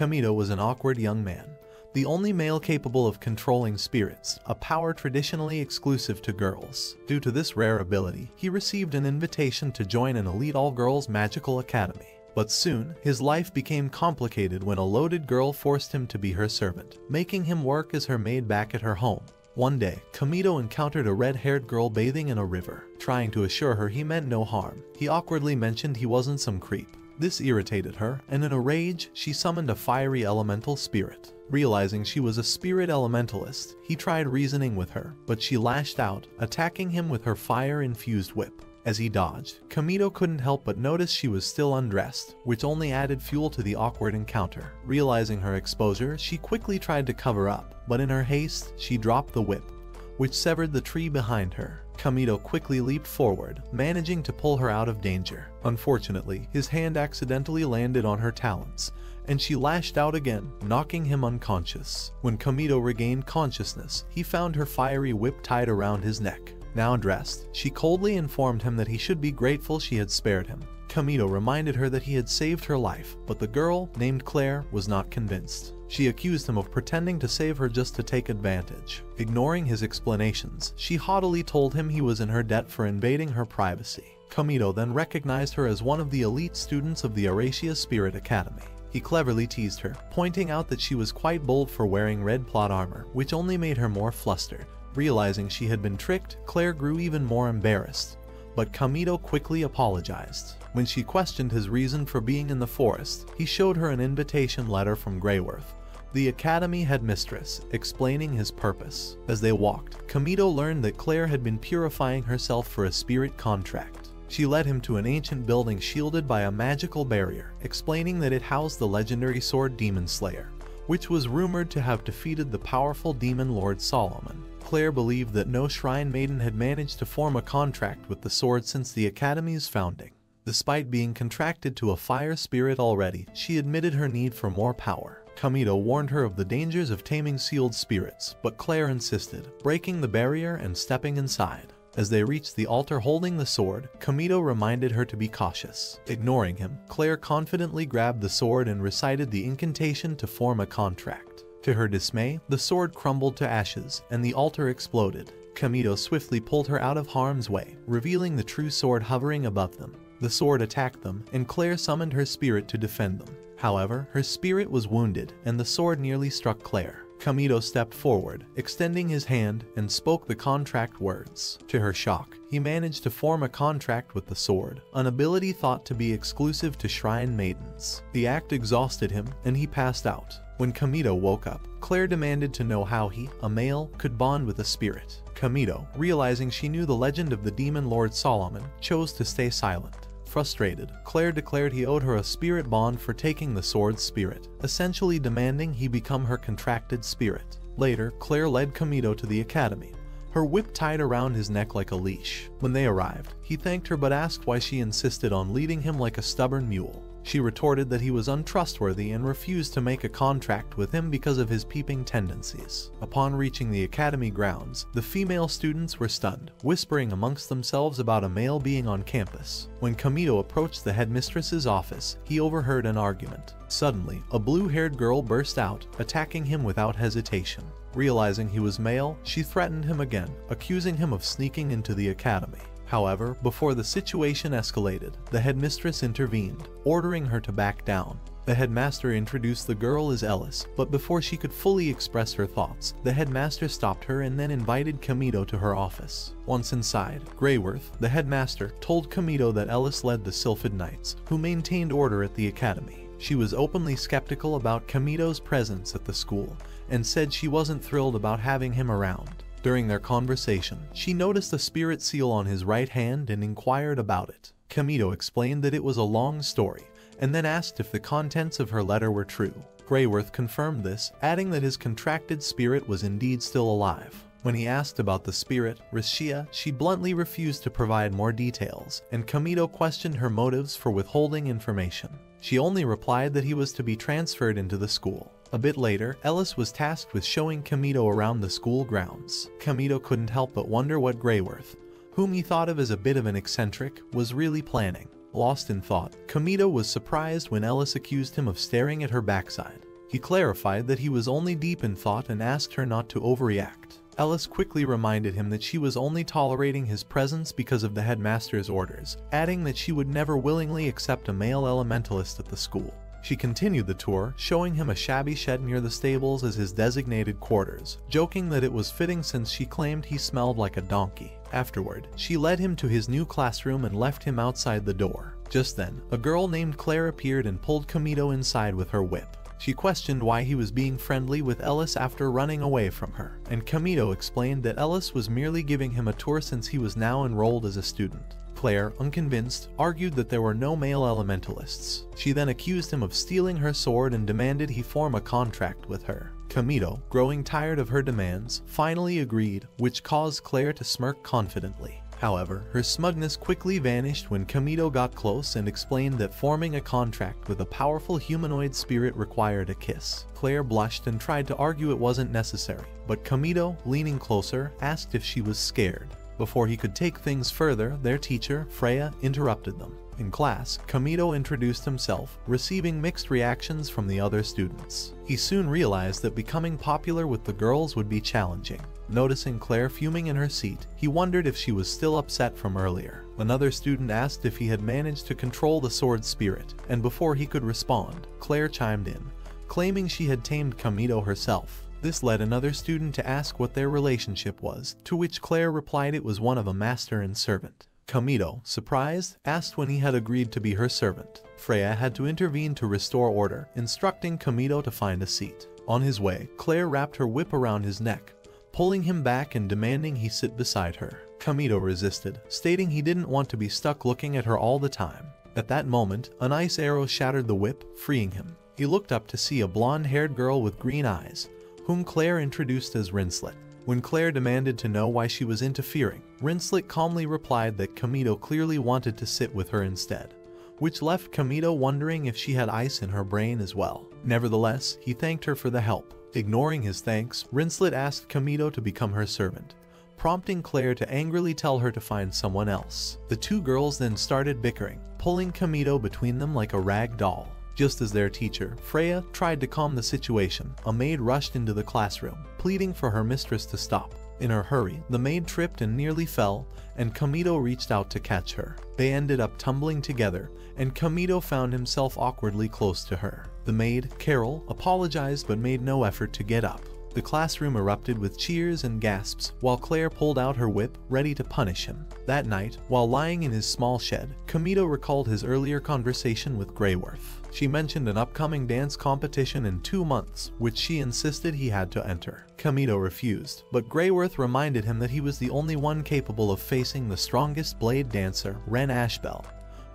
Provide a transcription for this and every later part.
Kamito was an awkward young man, the only male capable of controlling spirits, a power traditionally exclusive to girls. Due to this rare ability, he received an invitation to join an elite all-girls magical academy. But soon, his life became complicated when a loaded girl forced him to be her servant, making him work as her maid back at her home. One day, Kamito encountered a red-haired girl bathing in a river. Trying to assure her he meant no harm, he awkwardly mentioned he wasn't some creep. This irritated her, and in a rage, she summoned a fiery elemental spirit. Realizing she was a spirit elementalist, he tried reasoning with her, but she lashed out, attacking him with her fire-infused whip. As he dodged, Kamito couldn't help but notice she was still undressed, which only added fuel to the awkward encounter. Realizing her exposure, she quickly tried to cover up, but in her haste, she dropped the whip, which severed the tree behind her. Kamito quickly leaped forward, managing to pull her out of danger. Unfortunately, his hand accidentally landed on her talons, and she lashed out again, knocking him unconscious. When Kamito regained consciousness, he found her fiery whip tied around his neck. Now dressed, she coldly informed him that he should be grateful she had spared him. Kamito reminded her that he had saved her life, but the girl, named Claire, was not convinced. She accused him of pretending to save her just to take advantage. Ignoring his explanations, she haughtily told him he was in her debt for invading her privacy. Kamito then recognized her as one of the elite students of the Aracia Spirit Academy. He cleverly teased her, pointing out that she was quite bold for wearing red plot armor, which only made her more flustered. Realizing she had been tricked, Claire grew even more embarrassed, but Kamito quickly apologized. When she questioned his reason for being in the forest, he showed her an invitation letter from Greyworth, the academy headmistress, explaining his purpose. As they walked, Kamito learned that Claire had been purifying herself for a spirit contract. She led him to an ancient building shielded by a magical barrier, explaining that it housed the legendary sword Demon Slayer, which was rumored to have defeated the powerful demon Lord Solomon. Claire believed that no shrine maiden had managed to form a contract with the sword since the academy's founding. Despite being contracted to a fire spirit already, she admitted her need for more power. Kamito warned her of the dangers of taming sealed spirits, but Claire insisted, breaking the barrier and stepping inside. As they reached the altar holding the sword, Kamito reminded her to be cautious. Ignoring him, Claire confidently grabbed the sword and recited the incantation to form a contract. To her dismay, the sword crumbled to ashes, and the altar exploded. Kamito swiftly pulled her out of harm's way, revealing the true sword hovering above them. The sword attacked them, and Claire summoned her spirit to defend them. However, her spirit was wounded, and the sword nearly struck Claire. Kamito stepped forward, extending his hand, and spoke the contract words. To her shock, he managed to form a contract with the sword, an ability thought to be exclusive to shrine maidens. The act exhausted him, and he passed out. When Kamito woke up, Claire demanded to know how he, a male, could bond with a spirit. Kamito, realizing she knew the legend of the demon Lord Solomon, chose to stay silent. Frustrated, Claire declared he owed her a spirit bond for taking the sword's spirit, essentially demanding he become her contracted spirit. Later, Claire led Kamito to the academy, her whip tied around his neck like a leash. When they arrived, he thanked her but asked why she insisted on leading him like a stubborn mule. She retorted that he was untrustworthy and refused to make a contract with him because of his peeping tendencies. Upon reaching the academy grounds, the female students were stunned, whispering amongst themselves about a male being on campus. When Kamito approached the headmistress's office, he overheard an argument. Suddenly, a blue-haired girl burst out, attacking him without hesitation. Realizing he was male, she threatened him again, accusing him of sneaking into the academy. However, before the situation escalated, the headmistress intervened, ordering her to back down. The headmaster introduced the girl as Ellis, but before she could fully express her thoughts, the headmaster stopped her and then invited Kamito to her office. Once inside, Greyworth, the headmaster, told Kamito that Ellis led the Sylphid Knights, who maintained order at the academy. She was openly skeptical about Kamito's presence at the school, and said she wasn't thrilled about having him around. During their conversation, she noticed a spirit seal on his right hand and inquired about it. Kamito explained that it was a long story, and then asked if the contents of her letter were true. Greyworth confirmed this, adding that his contracted spirit was indeed still alive. When he asked about the spirit, Rashia, she bluntly refused to provide more details, and Kamito questioned her motives for withholding information. She only replied that he was to be transferred into the school. A bit later, Ellis was tasked with showing Kamito around the school grounds. Kamito couldn't help but wonder what Greyworth, whom he thought of as a bit of an eccentric, was really planning. Lost in thought, Kamito was surprised when Ellis accused him of staring at her backside. He clarified that he was only deep in thought and asked her not to overreact. Ellis quickly reminded him that she was only tolerating his presence because of the headmaster's orders, adding that she would never willingly accept a male elementalist at the school. She continued the tour, showing him a shabby shed near the stables as his designated quarters, joking that it was fitting since she claimed he smelled like a donkey. Afterward, she led him to his new classroom and left him outside the door. Just then, a girl named Claire appeared and pulled Kamito inside with her whip. She questioned why he was being friendly with Ellis after running away from her, and Kamito explained that Ellis was merely giving him a tour since he was now enrolled as a student. Claire, unconvinced, argued that there were no male elementalists. She then accused him of stealing her sword and demanded he form a contract with her. Kamito, growing tired of her demands, finally agreed, which caused Claire to smirk confidently. However, her smugness quickly vanished when Kamito got close and explained that forming a contract with a powerful humanoid spirit required a kiss. Claire blushed and tried to argue it wasn't necessary, but Kamito, leaning closer, asked if she was scared. Before he could take things further, their teacher, Freya, interrupted them. In class, Kamito introduced himself, receiving mixed reactions from the other students. He soon realized that becoming popular with the girls would be challenging. Noticing Claire fuming in her seat, he wondered if she was still upset from earlier. Another student asked if he had managed to control the sword spirit, and before he could respond, Claire chimed in, claiming she had tamed Kamito herself. This led another student to ask what their relationship was, to which Claire replied it was one of a master and servant. Kamito, surprised, asked when he had agreed to be her servant. Freya had to intervene to restore order, instructing Kamito to find a seat. On his way, Claire wrapped her whip around his neck, pulling him back and demanding he sit beside her. Kamito resisted, stating he didn't want to be stuck looking at her all the time. At that moment, an ice arrow shattered the whip, freeing him. He looked up to see a blonde-haired girl with green eyes, whom Claire introduced as Rinslet. When Claire demanded to know why she was interfering, Rinslet calmly replied that Kamito clearly wanted to sit with her instead, which left Kamito wondering if she had ice in her brain as well. Nevertheless, he thanked her for the help. Ignoring his thanks, Rinslet asked Kamito to become her servant, prompting Claire to angrily tell her to find someone else. The two girls then started bickering, pulling Kamito between them like a rag doll. Just as their teacher, Freya, tried to calm the situation, a maid rushed into the classroom, pleading for her mistress to stop. In her hurry, the maid tripped and nearly fell, and Kamito reached out to catch her. They ended up tumbling together, and Kamito found himself awkwardly close to her. The maid, Carol, apologized but made no effort to get up. The classroom erupted with cheers and gasps, while Claire pulled out her whip, ready to punish him. That night, while lying in his small shed, Kamito recalled his earlier conversation with Greyworth. She mentioned an upcoming dance competition in 2 months, which she insisted he had to enter. Kamito refused, but Greyworth reminded him that he was the only one capable of facing the strongest blade dancer, Ren Ashbel,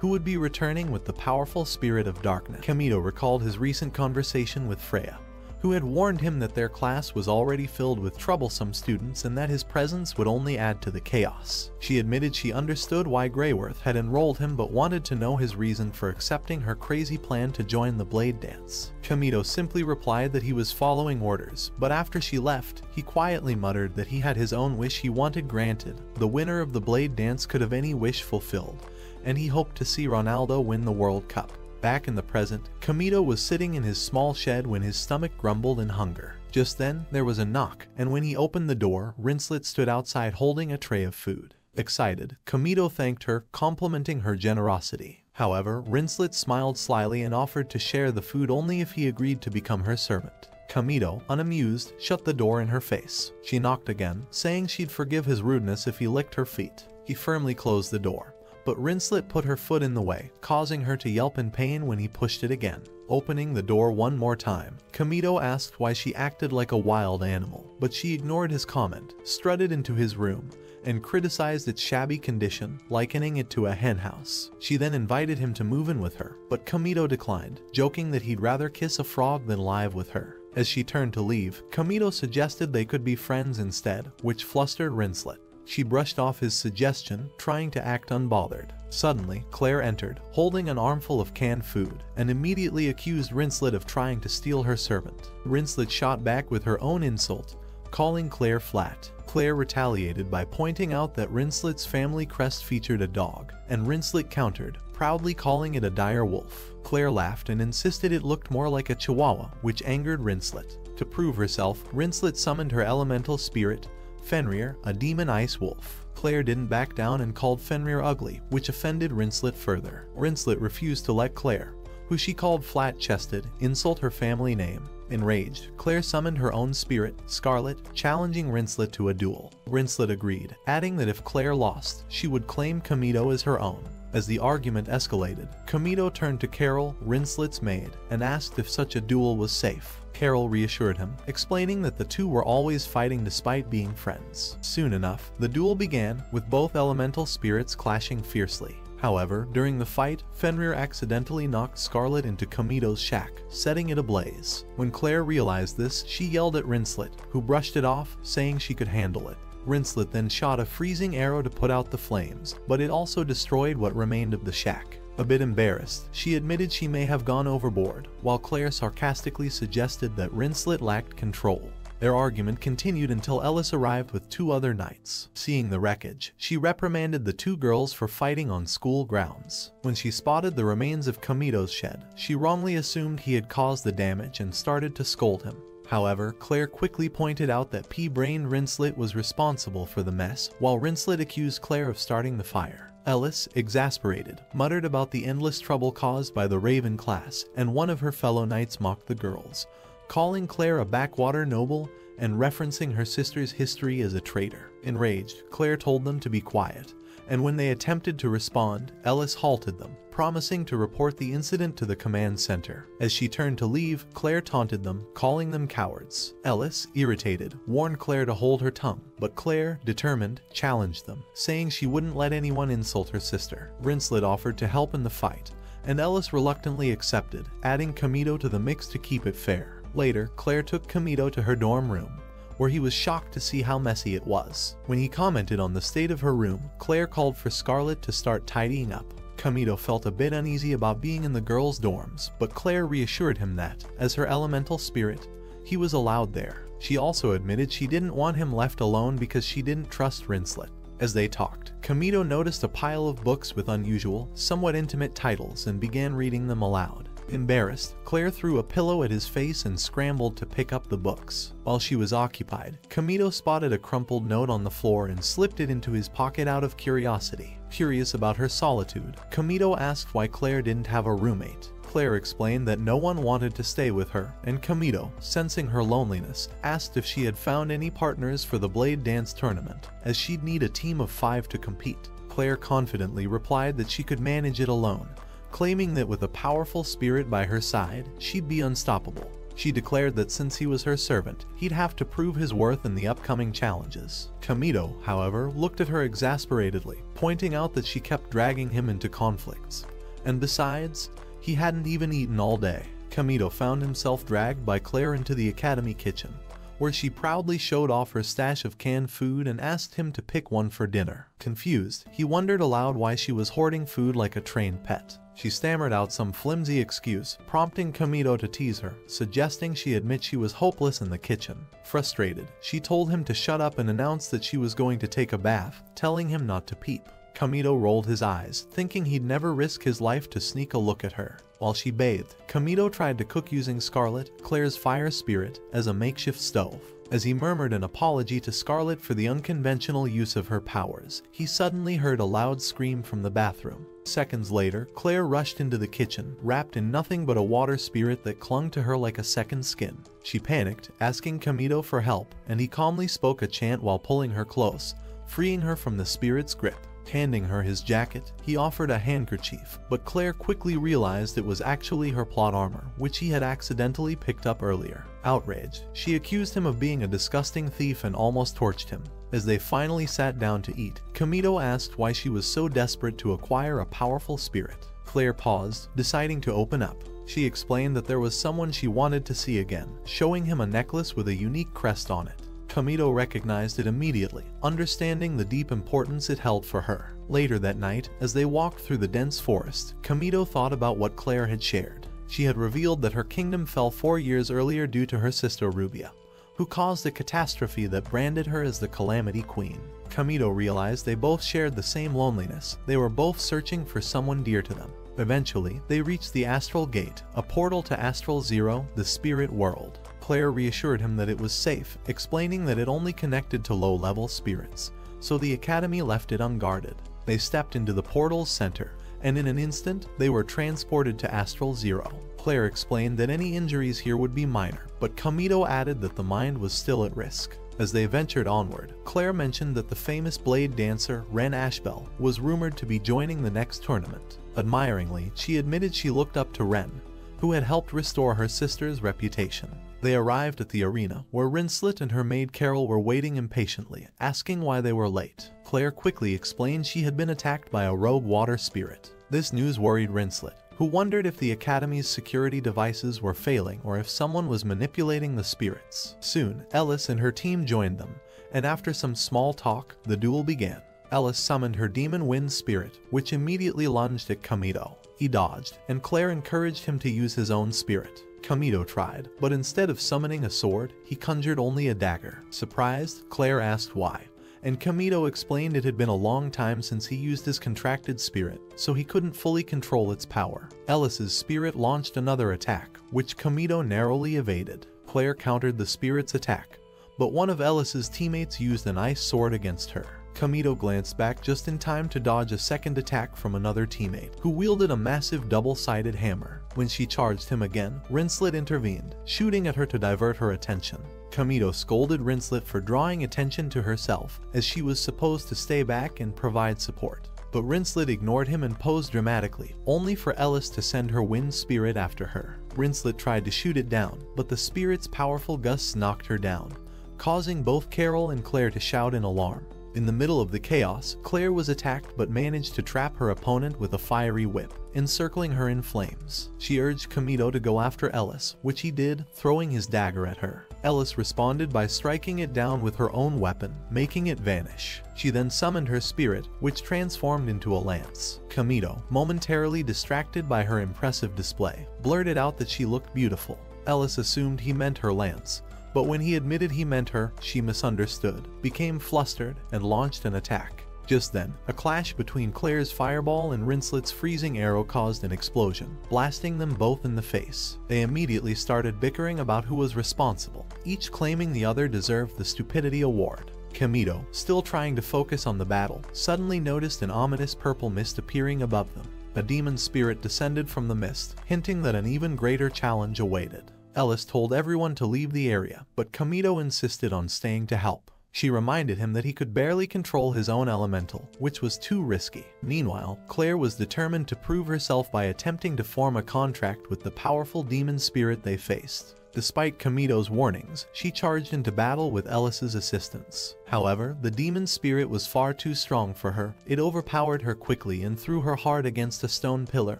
who would be returning with the powerful spirit of darkness. Kamito recalled his recent conversation with Freya, who had warned him that their class was already filled with troublesome students and that his presence would only add to the chaos. She admitted she understood why Greyworth had enrolled him but wanted to know his reason for accepting her crazy plan to join the blade dance. Kamito simply replied that he was following orders, but after she left, he quietly muttered that he had his own wish he wanted granted. The winner of the blade dance could have any wish fulfilled, and he hoped to see Ronaldo win the World Cup. Back in the present, Kamito was sitting in his small shed when his stomach grumbled in hunger. Just then, there was a knock, and when he opened the door, Rinslet stood outside holding a tray of food. Excited, Kamito thanked her, complimenting her generosity. However, Rinslet smiled slyly and offered to share the food only if he agreed to become her servant. Kamito, unamused, shut the door in her face. She knocked again, saying she'd forgive his rudeness if he licked her feet. He firmly closed the door, but Rinslet put her foot in the way, causing her to yelp in pain when he pushed it again. Opening the door one more time, Kamito asked why she acted like a wild animal, but she ignored his comment, strutted into his room, and criticized its shabby condition, likening it to a henhouse. She then invited him to move in with her, but Kamito declined, joking that he'd rather kiss a frog than live with her. As she turned to leave, Kamito suggested they could be friends instead, which flustered Rinslet. She brushed off his suggestion, trying to act unbothered. Suddenly, Claire entered, holding an armful of canned food, and immediately accused Rinslet of trying to steal her servant. Rinslet shot back with her own insult, calling Claire flat. Claire retaliated by pointing out that Rinslet's family crest featured a dog, and Rinslet countered, proudly calling it a dire wolf. Claire laughed and insisted it looked more like a chihuahua, which angered Rinslet. To prove herself, Rinslet summoned her elemental spirit, Fenrir, a demon ice wolf. Claire didn't back down and called Fenrir ugly, which offended Rinslet further. Rinslet refused to let Claire, who she called flat-chested, insult her family name. Enraged, Claire summoned her own spirit, Scarlet, challenging Rinslet to a duel. Rinslet agreed, adding that if Claire lost, she would claim Kamito as her own. As the argument escalated, Kamito turned to Carol, Rinslet's maid, and asked if such a duel was safe. Carol reassured him, explaining that the two were always fighting despite being friends. Soon enough, the duel began, with both elemental spirits clashing fiercely. However, during the fight, Fenrir accidentally knocked Scarlet into Kamito's shack, setting it ablaze. When Claire realized this, she yelled at Rinslet, who brushed it off, saying she could handle it. Rinslet then shot a freezing arrow to put out the flames, but it also destroyed what remained of the shack. A bit embarrassed, she admitted she may have gone overboard, while Claire sarcastically suggested that Rinslet lacked control. Their argument continued until Ellis arrived with 2 other knights. Seeing the wreckage, she reprimanded the 2 girls for fighting on school grounds. When she spotted the remains of Kamito's shed, she wrongly assumed he had caused the damage and started to scold him. However, Claire quickly pointed out that pea-brained Rinslet was responsible for the mess, while Rinslet accused Claire of starting the fire. Ellis, exasperated, muttered about the endless trouble caused by the Raven class, and one of her fellow knights mocked the girls, calling Claire a backwater noble and referencing her sister's history as a traitor. Enraged, Claire told them to be quiet, and when they attempted to respond, Ellis halted them, promising to report the incident to the command center. As she turned to leave, Claire taunted them, calling them cowards. Ellis, irritated, warned Claire to hold her tongue, but Claire, determined, challenged them, saying she wouldn't let anyone insult her sister. Rinslet offered to help in the fight, and Ellis reluctantly accepted, adding Kamito to the mix to keep it fair. Later, Claire took Kamito to her dorm room, where he was shocked to see how messy it was. When he commented on the state of her room, Claire called for Scarlet to start tidying up. Kamito felt a bit uneasy about being in the girls' dorms, but Claire reassured him that, as her elemental spirit, he was allowed there. She also admitted she didn't want him left alone because she didn't trust Rinslet. As they talked, Kamito noticed a pile of books with unusual, somewhat intimate titles and began reading them aloud. Embarrassed, Claire threw a pillow at his face and scrambled to pick up the books. While she was occupied, Kamito spotted a crumpled note on the floor and slipped it into his pocket out of curiosity. Curious about her solitude, Kamito asked why Claire didn't have a roommate. Claire explained that no one wanted to stay with her, and Kamito, sensing her loneliness, asked if she had found any partners for the Blade Dance tournament, as she'd need a team of 5 to compete. Claire confidently replied that she could manage it alone, claiming that with a powerful spirit by her side, she'd be unstoppable. She declared that since he was her servant, he'd have to prove his worth in the upcoming challenges. Kamito, however, looked at her exasperatedly, pointing out that she kept dragging him into conflicts. And besides, he hadn't even eaten all day. Kamito found himself dragged by Claire into the academy kitchen, where she proudly showed off her stash of canned food and asked him to pick one for dinner. Confused, he wondered aloud why she was hoarding food like a trained pet. She stammered out some flimsy excuse, prompting Kamito to tease her, suggesting she admit she was hopeless in the kitchen. Frustrated, she told him to shut up and announced that she was going to take a bath, telling him not to peep. Kamito rolled his eyes, thinking he'd never risk his life to sneak a look at her. While she bathed, Kamito tried to cook using Scarlet, Claire's fire spirit, as a makeshift stove. As he murmured an apology to Scarlet for the unconventional use of her powers, he suddenly heard a loud scream from the bathroom. Seconds later, Claire rushed into the kitchen, wrapped in nothing but a water spirit that clung to her like a second skin. She panicked, asking Kamito for help, and he calmly spoke a chant while pulling her close, freeing her from the spirit's grip. Handing her his jacket, he offered a handkerchief, but Claire quickly realized it was actually her plot armor, which he had accidentally picked up earlier. Outraged, she accused him of being a disgusting thief and almost torched him. As they finally sat down to eat, Kamito asked why she was so desperate to acquire a powerful spirit. Claire paused, deciding to open up. She explained that there was someone she wanted to see again, showing him a necklace with a unique crest on it. Kamito recognized it immediately, understanding the deep importance it held for her. Later that night, as they walked through the dense forest, Kamito thought about what Claire had shared. She had revealed that her kingdom fell 4 years earlier due to her sister Rubia, who caused a catastrophe that branded her as the Calamity Queen. Kamito realized they both shared the same loneliness. They were both searching for someone dear to them. Eventually, they reached the Astral Gate, a portal to Astral Zero, the spirit world. Claire reassured him that it was safe, explaining that it only connected to low-level spirits, so the Academy left it unguarded. They stepped into the portal's center, and in an instant, they were transported to Astral Zero. Claire explained that any injuries here would be minor, but Kamito added that the mind was still at risk. As they ventured onward, Claire mentioned that the famous blade dancer, Ren Ashbel, was rumored to be joining the next tournament. Admiringly, she admitted she looked up to Ren, who had helped restore her sister's reputation. They arrived at the arena, where Rinslet and her maid Carol were waiting impatiently, asking why they were late. Claire quickly explained she had been attacked by a rogue water spirit. This news worried Rinslet, who wondered if the Academy's security devices were failing or if someone was manipulating the spirits. Soon, Ellis and her team joined them, and after some small talk, the duel began. Ellis summoned her demon wind spirit, which immediately lunged at Kamito. He dodged, and Claire encouraged him to use his own spirit. Kamito tried, but instead of summoning a sword, he conjured only a dagger. Surprised, Claire asked why, and Kamito explained it had been a long time since he used his contracted spirit, so he couldn't fully control its power. Ellis's spirit launched another attack, which Kamito narrowly evaded. Claire countered the spirit's attack, but one of Ellis's teammates used an ice sword against her. Kamito glanced back just in time to dodge a second attack from another teammate, who wielded a massive double-sided hammer. When she charged him again, Rinslet intervened, shooting at her to divert her attention. Kamito scolded Rinslet for drawing attention to herself, as she was supposed to stay back and provide support. But Rinslet ignored him and posed dramatically, only for Ellis to send her wind spirit after her. Rinslet tried to shoot it down, but the spirit's powerful gusts knocked her down, causing both Carol and Claire to shout in alarm. In the middle of the chaos, Claire was attacked but managed to trap her opponent with a fiery whip, encircling her in flames. She urged Kamito to go after Ellis, which he did, throwing his dagger at her. Ellis responded by striking it down with her own weapon, making it vanish. She then summoned her spirit, which transformed into a lance. Kamito, momentarily distracted by her impressive display, blurted out that she looked beautiful. Ellis assumed he meant her lance, but when he admitted he meant her, she misunderstood, became flustered, and launched an attack. Just then, a clash between Claire's fireball and Rinslet's freezing arrow caused an explosion, blasting them both in the face. They immediately started bickering about who was responsible, each claiming the other deserved the stupidity award. Kamito, still trying to focus on the battle, suddenly noticed an ominous purple mist appearing above them. A demon spirit descended from the mist, hinting that an even greater challenge awaited. Ellis told everyone to leave the area, but Kamito insisted on staying to help. She reminded him that he could barely control his own elemental, which was too risky. Meanwhile, Claire was determined to prove herself by attempting to form a contract with the powerful demon spirit they faced. Despite Kamito's warnings, she charged into battle with Ellis's assistance. However, the demon spirit was far too strong for her. It overpowered her quickly and threw her hard against a stone pillar,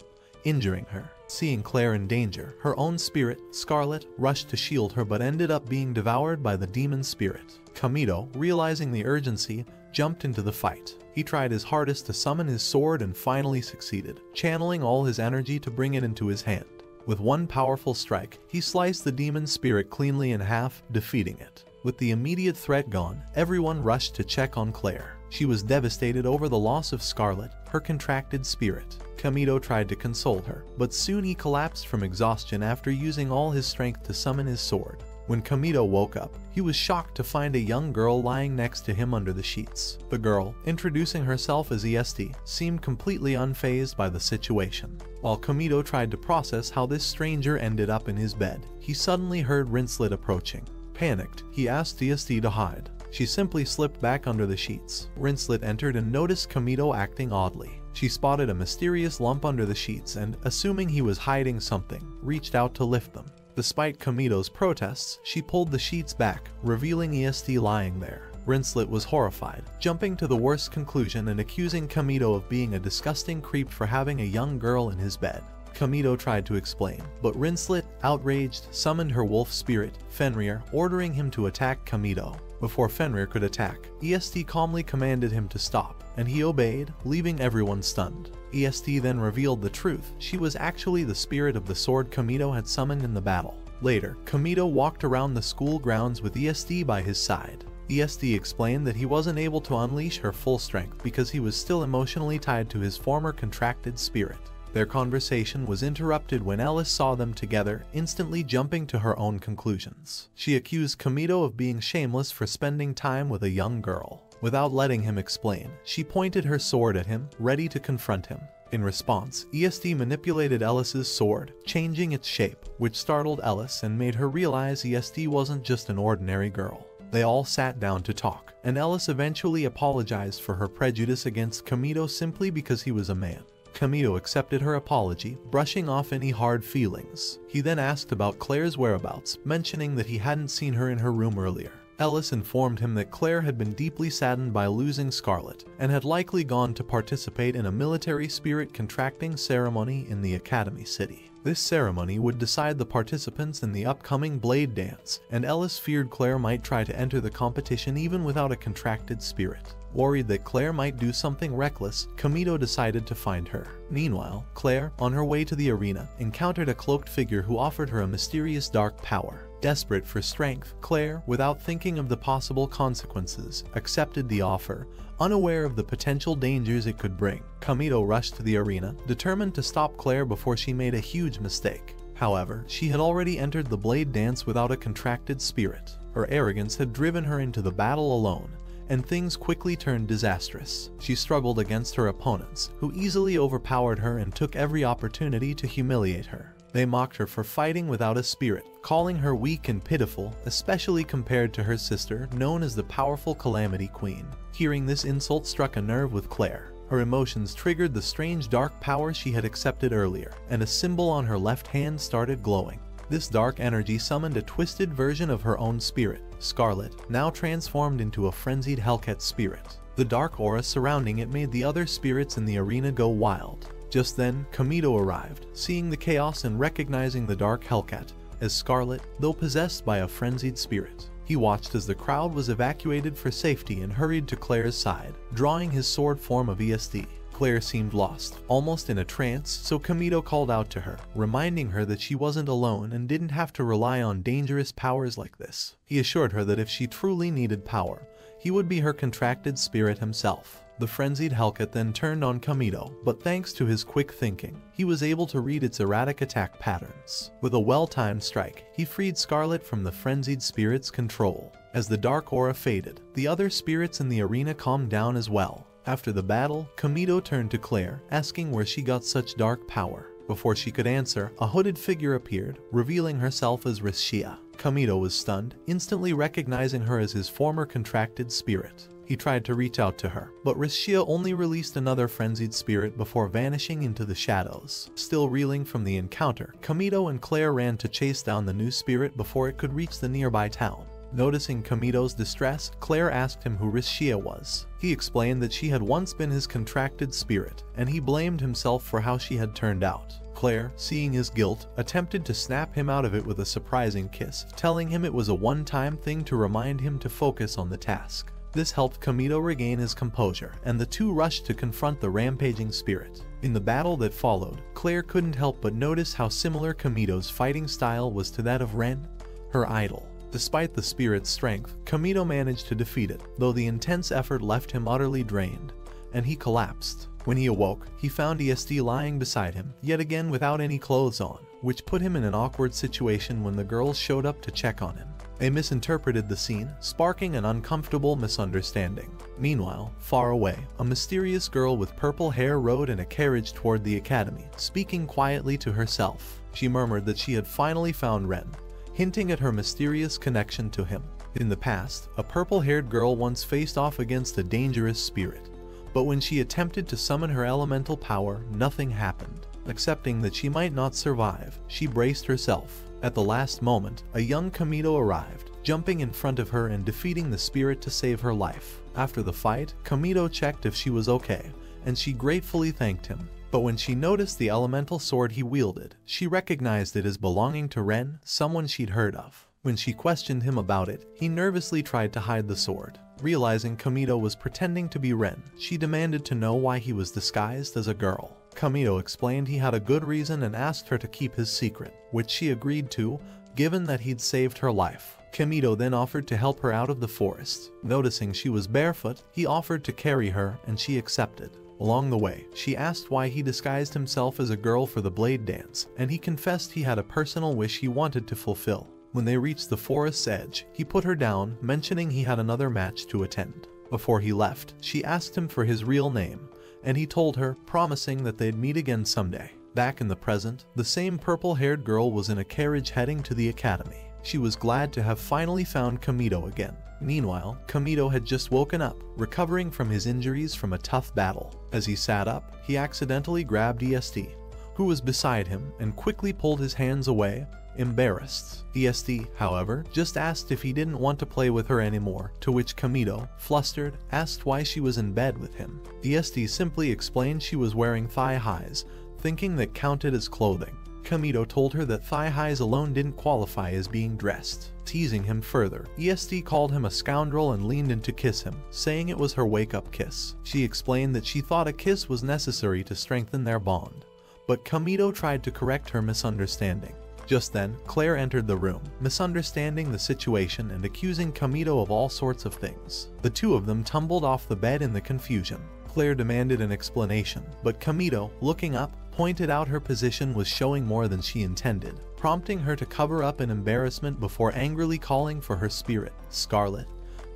injuring her. Seeing Claire in danger, her own spirit, Scarlet, rushed to shield her but ended up being devoured by the demon spirit. Kamito, realizing the urgency, jumped into the fight. He tried his hardest to summon his sword and finally succeeded, channeling all his energy to bring it into his hand. With one powerful strike, he sliced the demon spirit cleanly in half, defeating it. With the immediate threat gone, everyone rushed to check on Claire. She was devastated over the loss of Scarlet, her contracted spirit. Kamito tried to console her, but soon he collapsed from exhaustion after using all his strength to summon his sword. When Kamito woke up, he was shocked to find a young girl lying next to him under the sheets. The girl, introducing herself as EST, seemed completely unfazed by the situation. While Kamito tried to process how this stranger ended up in his bed, he suddenly heard Rinslet approaching. Panicked, he asked EST to hide. She simply slipped back under the sheets. Rinslet entered and noticed Kamito acting oddly. She spotted a mysterious lump under the sheets and, assuming he was hiding something, reached out to lift them. Despite Kamito's protests, she pulled the sheets back, revealing EST lying there. Rinslet was horrified, jumping to the worst conclusion and accusing Kamito of being a disgusting creep for having a young girl in his bed. Kamito tried to explain, but Rinslet, outraged, summoned her wolf spirit, Fenrir, ordering him to attack Kamito. Before Fenrir could attack, EST calmly commanded him to stop, and he obeyed, leaving everyone stunned. EST then revealed the truth. She was actually the spirit of the sword Kamito had summoned in the battle. Later, Kamito walked around the school grounds with ESD by his side. ESD explained that he wasn't able to unleash her full strength because he was still emotionally tied to his former contracted spirit. Their conversation was interrupted when Ellis saw them together, instantly jumping to her own conclusions. She accused Kamito of being shameless for spending time with a young girl. Without letting him explain, she pointed her sword at him, ready to confront him. In response, ESD manipulated Ellis's sword, changing its shape, which startled Ellis and made her realize ESD wasn't just an ordinary girl. They all sat down to talk, and Ellis eventually apologized for her prejudice against Kamito simply because he was a man. Kamito accepted her apology, brushing off any hard feelings. He then asked about Claire's whereabouts, mentioning that he hadn't seen her in her room earlier. Ellis informed him that Claire had been deeply saddened by losing Scarlet, and had likely gone to participate in a military spirit contracting ceremony in the Academy City. This ceremony would decide the participants in the upcoming Blade Dance, and Ellis feared Claire might try to enter the competition even without a contracted spirit. Worried that Claire might do something reckless, Kamito decided to find her. Meanwhile, Claire, on her way to the arena, encountered a cloaked figure who offered her a mysterious dark power. Desperate for strength, Claire, without thinking of the possible consequences, accepted the offer, unaware of the potential dangers it could bring. Kamito rushed to the arena, determined to stop Claire before she made a huge mistake. However, she had already entered the Blade Dance without a contracted spirit. Her arrogance had driven her into the battle alone, and things quickly turned disastrous. She struggled against her opponents, who easily overpowered her and took every opportunity to humiliate her. They mocked her for fighting without a spirit, calling her weak and pitiful, especially compared to her sister, known as the powerful Calamity Queen. Hearing this insult struck a nerve with Claire. Her emotions triggered the strange dark power she had accepted earlier, and a symbol on her left hand started glowing. This dark energy summoned a twisted version of her own spirit, Scarlet, now transformed into a frenzied Hellcat spirit. The dark aura surrounding it made the other spirits in the arena go wild. Just then, Kamito arrived, seeing the chaos and recognizing the dark Hellcat as Scarlet, though possessed by a frenzied spirit. He watched as the crowd was evacuated for safety and hurried to Claire's side, drawing his sword form of ESD. Claire seemed lost, almost in a trance, so Kamito called out to her, reminding her that she wasn't alone and didn't have to rely on dangerous powers like this. He assured her that if she truly needed power, he would be her contracted spirit himself. The frenzied Hellcat then turned on Kamito, but thanks to his quick thinking, he was able to read its erratic attack patterns. With a well-timed strike, he freed Scarlet from the frenzied spirit's control. As the dark aura faded, the other spirits in the arena calmed down as well. After the battle, Kamito turned to Claire, asking where she got such dark power. Before she could answer, a hooded figure appeared, revealing herself as Rishia. Kamito was stunned, instantly recognizing her as his former contracted spirit. He tried to reach out to her, but Rishia only released another frenzied spirit before vanishing into the shadows. Still reeling from the encounter, Kamito and Claire ran to chase down the new spirit before it could reach the nearby town. Noticing Kamito's distress, Claire asked him who Rishia was. He explained that she had once been his contracted spirit, and he blamed himself for how she had turned out. Claire, seeing his guilt, attempted to snap him out of it with a surprising kiss, telling him it was a one-time thing to remind him to focus on the task. This helped Kamito regain his composure, and the two rushed to confront the rampaging spirit. In the battle that followed, Claire couldn't help but notice how similar Kamito's fighting style was to that of Ren, her idol. Despite the spirit's strength, Kamito managed to defeat it, though the intense effort left him utterly drained, and he collapsed. When he awoke, he found ESD lying beside him, yet again without any clothes on, which put him in an awkward situation when the girls showed up to check on him. They misinterpreted the scene, sparking an uncomfortable misunderstanding. Meanwhile, far away, a mysterious girl with purple hair rode in a carriage toward the academy, speaking quietly to herself. She murmured that she had finally found Ren, hinting at her mysterious connection to him. In the past, a purple-haired girl once faced off against a dangerous spirit, but when she attempted to summon her elemental power, nothing happened. Accepting that she might not survive, she braced herself. At the last moment, a young Kamito arrived, jumping in front of her and defeating the spirit to save her life. After the fight, Kamito checked if she was okay, and she gratefully thanked him. But when she noticed the elemental sword he wielded, she recognized it as belonging to Ren, someone she'd heard of. When she questioned him about it, he nervously tried to hide the sword. Realizing Kamito was pretending to be Ren, she demanded to know why he was disguised as a girl. Kamito explained he had a good reason and asked her to keep his secret, which she agreed to, given that he'd saved her life. Kamito then offered to help her out of the forest. Noticing she was barefoot, he offered to carry her and she accepted. Along the way, she asked why he disguised himself as a girl for the blade dance, and he confessed he had a personal wish he wanted to fulfill. When they reached the forest's edge, he put her down, mentioning he had another match to attend. Before he left, she asked him for his real name, and he told her, promising that they'd meet again someday. Back in the present, the same purple-haired girl was in a carriage heading to the academy. She was glad to have finally found Kamito again. Meanwhile, Kamito had just woken up, recovering from his injuries from a tough battle. As he sat up, he accidentally grabbed EST, who was beside him, and quickly pulled his hands away, embarrassed. EST, however, just asked if he didn't want to play with her anymore, to which Kamito, flustered, asked why she was in bed with him. EST simply explained she was wearing thigh highs, thinking that counted as clothing. Kamito told her that thigh highs alone didn't qualify as being dressed. Teasing him further, EST called him a scoundrel and leaned in to kiss him, saying it was her wake-up kiss. She explained that she thought a kiss was necessary to strengthen their bond, but Kamito tried to correct her misunderstanding. Just then, Claire entered the room, misunderstanding the situation and accusing Kamito of all sorts of things. The two of them tumbled off the bed in the confusion. Claire demanded an explanation, but Kamito, looking up, pointed out her position was showing more than she intended, prompting her to cover up in embarrassment before angrily calling for her spirit, Scarlet,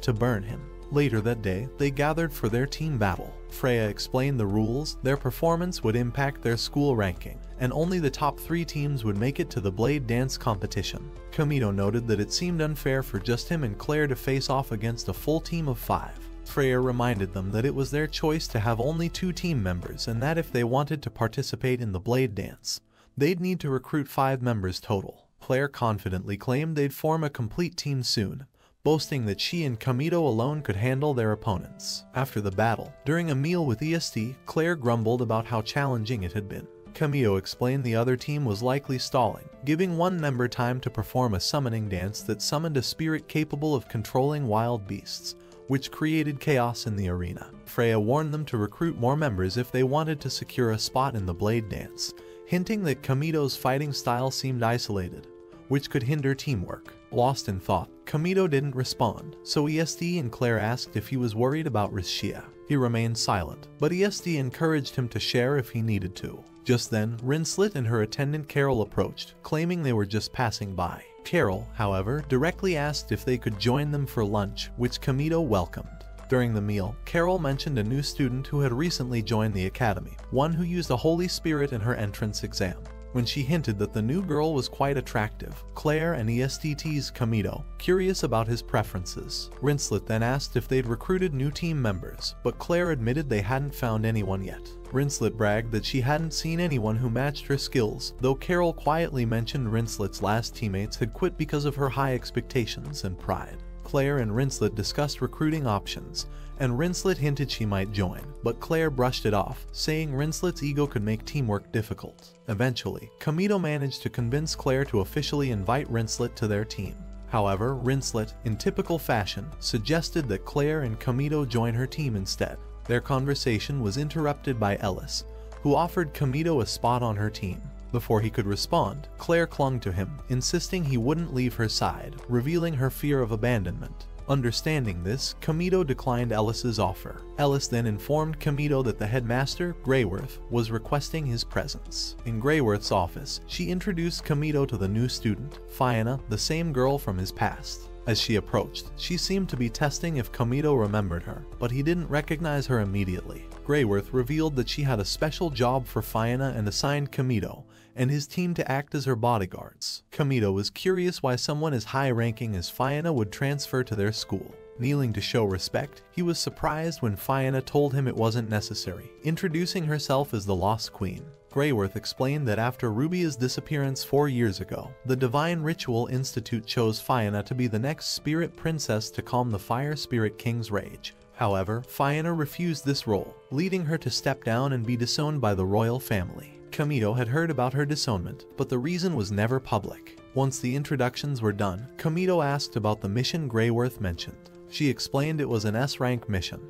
to burn him. Later that day, they gathered for their team battle. Freya explained the rules. Their performance would impact their school ranking, and only the top 3 teams would make it to the blade dance competition. Kamito noted that it seemed unfair for just him and Claire to face off against a full team of 5. Freya reminded them that it was their choice to have only 2 team members, and that if they wanted to participate in the blade dance, they'd need to recruit 5 members total. Claire confidently claimed they'd form a complete team soon, boasting that she and Kamito alone could handle their opponents. After the battle, during a meal with EST, Claire grumbled about how challenging it had been. Kamito explained the other team was likely stalling, giving one member time to perform a summoning dance that summoned a spirit capable of controlling wild beasts, which created chaos in the arena. Freya warned them to recruit more members if they wanted to secure a spot in the blade dance, hinting that Kamito's fighting style seemed isolated, which could hinder teamwork. Lost in thought, Kamito didn't respond, so EST and Claire asked if he was worried about Rishia. He remained silent, but EST encouraged him to share if he needed to. Just then, Rinslet and her attendant Carol approached, claiming they were just passing by. Carol, however, directly asked if they could join them for lunch, which Kamito welcomed. During the meal, Carol mentioned a new student who had recently joined the academy, one who used a Holy Spirit in her entrance exam. When she hinted that the new girl was quite attractive, Claire and EST teased Kamito, curious about his preferences. Rinslet then asked if they'd recruited new team members, but Claire admitted they hadn't found anyone yet. Rinslet bragged that she hadn't seen anyone who matched her skills, though Carol quietly mentioned Rinslet's last teammates had quit because of her high expectations and pride. Claire and Rinslet discussed recruiting options, and Rinslet hinted she might join, but Claire brushed it off, saying Rinslet's ego could make teamwork difficult. Eventually, Kamito managed to convince Claire to officially invite Rinslet to their team. However, Rinslet, in typical fashion, suggested that Claire and Kamito join her team instead. Their conversation was interrupted by Ellis, who offered Kamito a spot on her team. Before he could respond, Claire clung to him, insisting he wouldn't leave her side, revealing her fear of abandonment. Understanding this, Kamito declined Ellis's offer. Ellis then informed Kamito that the headmaster, Greyworth, was requesting his presence. In Greyworth's office, she introduced Kamito to the new student, Fiona, the same girl from his past. As she approached, she seemed to be testing if Kamito remembered her, but he didn't recognize her immediately. Greyworth revealed that she had a special job for Fiona and assigned Kamito and his team to act as her bodyguards. Kamito was curious why someone as high-ranking as Fiona would transfer to their school. Kneeling to show respect, he was surprised when Fiona told him it wasn't necessary, introducing herself as the Lost Queen. Greyworth explained that after Rubia's disappearance 4 years ago, the Divine Ritual Institute chose Fiona to be the next spirit princess to calm the Fire Spirit King's rage. However, Fiona refused this role, leading her to step down and be disowned by the royal family. Kamito had heard about her disownment, but the reason was never public. Once the introductions were done, Kamito asked about the mission Greyworth mentioned. She explained it was an S-rank mission,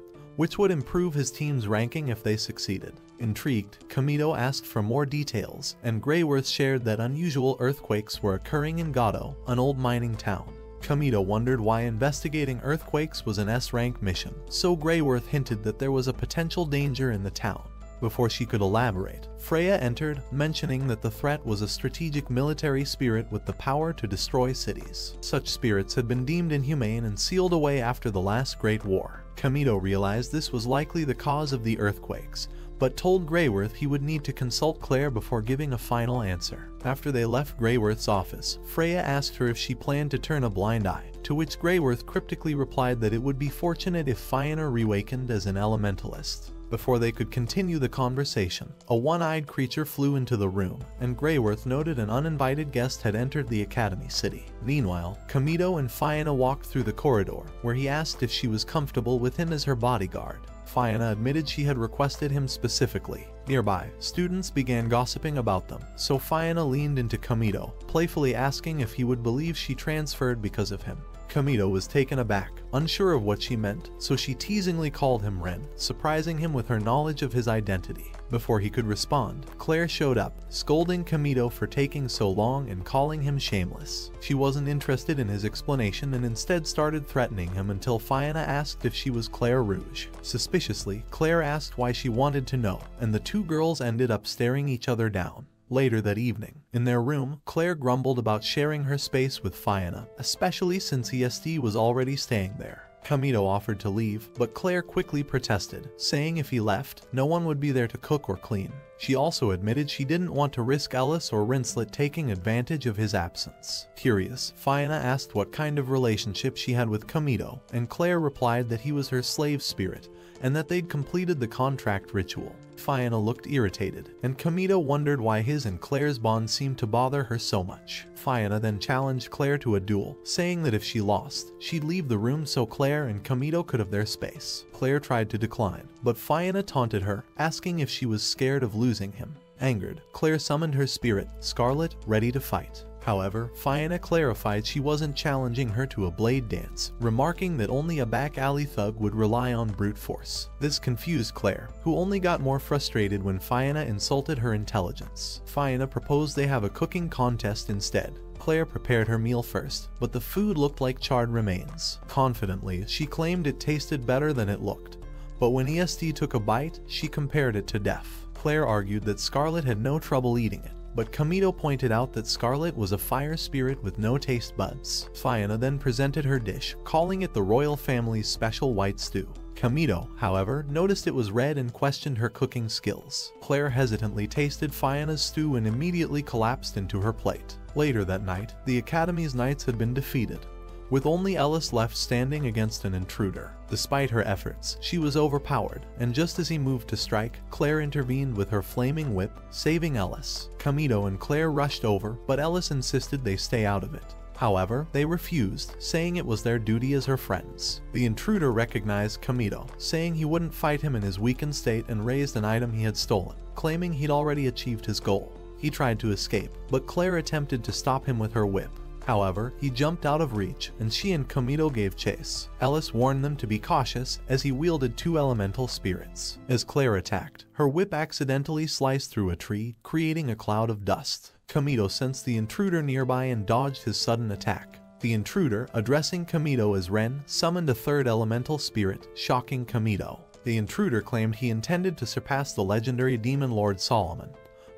which would improve his team's ranking if they succeeded. Intrigued, Kamito asked for more details, and Greyworth shared that unusual earthquakes were occurring in Gato, an old mining town. Kamito wondered why investigating earthquakes was an S-rank mission, so Greyworth hinted that there was a potential danger in the town. Before she could elaborate, Freya entered, mentioning that the threat was a strategic military spirit with the power to destroy cities. Such spirits had been deemed inhumane and sealed away after the last Great War. Kamito realized this was likely the cause of the earthquakes, but told Greyworth he would need to consult Claire before giving a final answer. After they left Greyworth's office, Freya asked her if she planned to turn a blind eye, to which Greyworth cryptically replied that it would be fortunate if Fiona reawakened as an elementalist. Before they could continue the conversation, a one-eyed creature flew into the room, and Greyworth noted an uninvited guest had entered the Academy City. Meanwhile, Kamito and Fiona walked through the corridor, where he asked if she was comfortable with him as her bodyguard. Fiona admitted she had requested him specifically. Nearby, students began gossiping about them, so Fiona leaned into Kamito, playfully asking if he would believe she transferred because of him. Kamito was taken aback, unsure of what she meant, so she teasingly called him Ren, surprising him with her knowledge of his identity. Before he could respond, Claire showed up, scolding Kamito for taking so long and calling him shameless. She wasn't interested in his explanation and instead started threatening him until Fiona asked if she was Claire Rouge. Suspiciously, Claire asked why she wanted to know, and the two girls ended up staring each other down. Later that evening, in their room, Claire grumbled about sharing her space with Fiona, especially since ESD was already staying there. Kamito offered to leave, but Claire quickly protested, saying if he left, no one would be there to cook or clean. She also admitted she didn't want to risk Ellis or Rinslet taking advantage of his absence. Curious, Fiona asked what kind of relationship she had with Kamito, and Claire replied that he was her slave spirit, and that they'd completed the contract ritual. Fiona looked irritated, and Kamito wondered why his and Claire's bond seemed to bother her so much. Fiona then challenged Claire to a duel, saying that if she lost, she'd leave the room so Claire and Kamito could have their space. Claire tried to decline, but Fiona taunted her, asking if she was scared of losing him. Angered, Claire summoned her spirit, Scarlet, ready to fight. However, Fiona clarified she wasn't challenging her to a blade dance, remarking that only a back alley thug would rely on brute force. This confused Claire, who only got more frustrated when Fiona insulted her intelligence. Fiona proposed they have a cooking contest instead. Claire prepared her meal first, but the food looked like charred remains. Confidently, she claimed it tasted better than it looked. But when ESD took a bite, she compared it to death. Claire argued that Scarlet had no trouble eating it, but Kamito pointed out that Scarlet was a fire spirit with no taste buds. Fiona then presented her dish, calling it the royal family's special white stew. Kamito, however, noticed it was red and questioned her cooking skills. Claire hesitantly tasted Fiona's stew and immediately collapsed into her plate. Later that night, the Academy's knights had been defeated, with only Ellis left standing against an intruder. Despite her efforts, she was overpowered, and just as he moved to strike, Claire intervened with her flaming whip, saving Ellis. Kamito and Claire rushed over, but Ellis insisted they stay out of it. However, they refused, saying it was their duty as her friends. The intruder recognized Kamito, saying he wouldn't fight him in his weakened state and raised an item he had stolen, claiming he'd already achieved his goal. He tried to escape, but Claire attempted to stop him with her whip. However, he jumped out of reach, and she and Kamito gave chase. Ellis warned them to be cautious as he wielded two elemental spirits. As Claire attacked, her whip accidentally sliced through a tree, creating a cloud of dust. Kamito sensed the intruder nearby and dodged his sudden attack. The intruder, addressing Kamito as Ren, summoned a third elemental spirit, shocking Kamito. The intruder claimed he intended to surpass the legendary demon lord Solomon,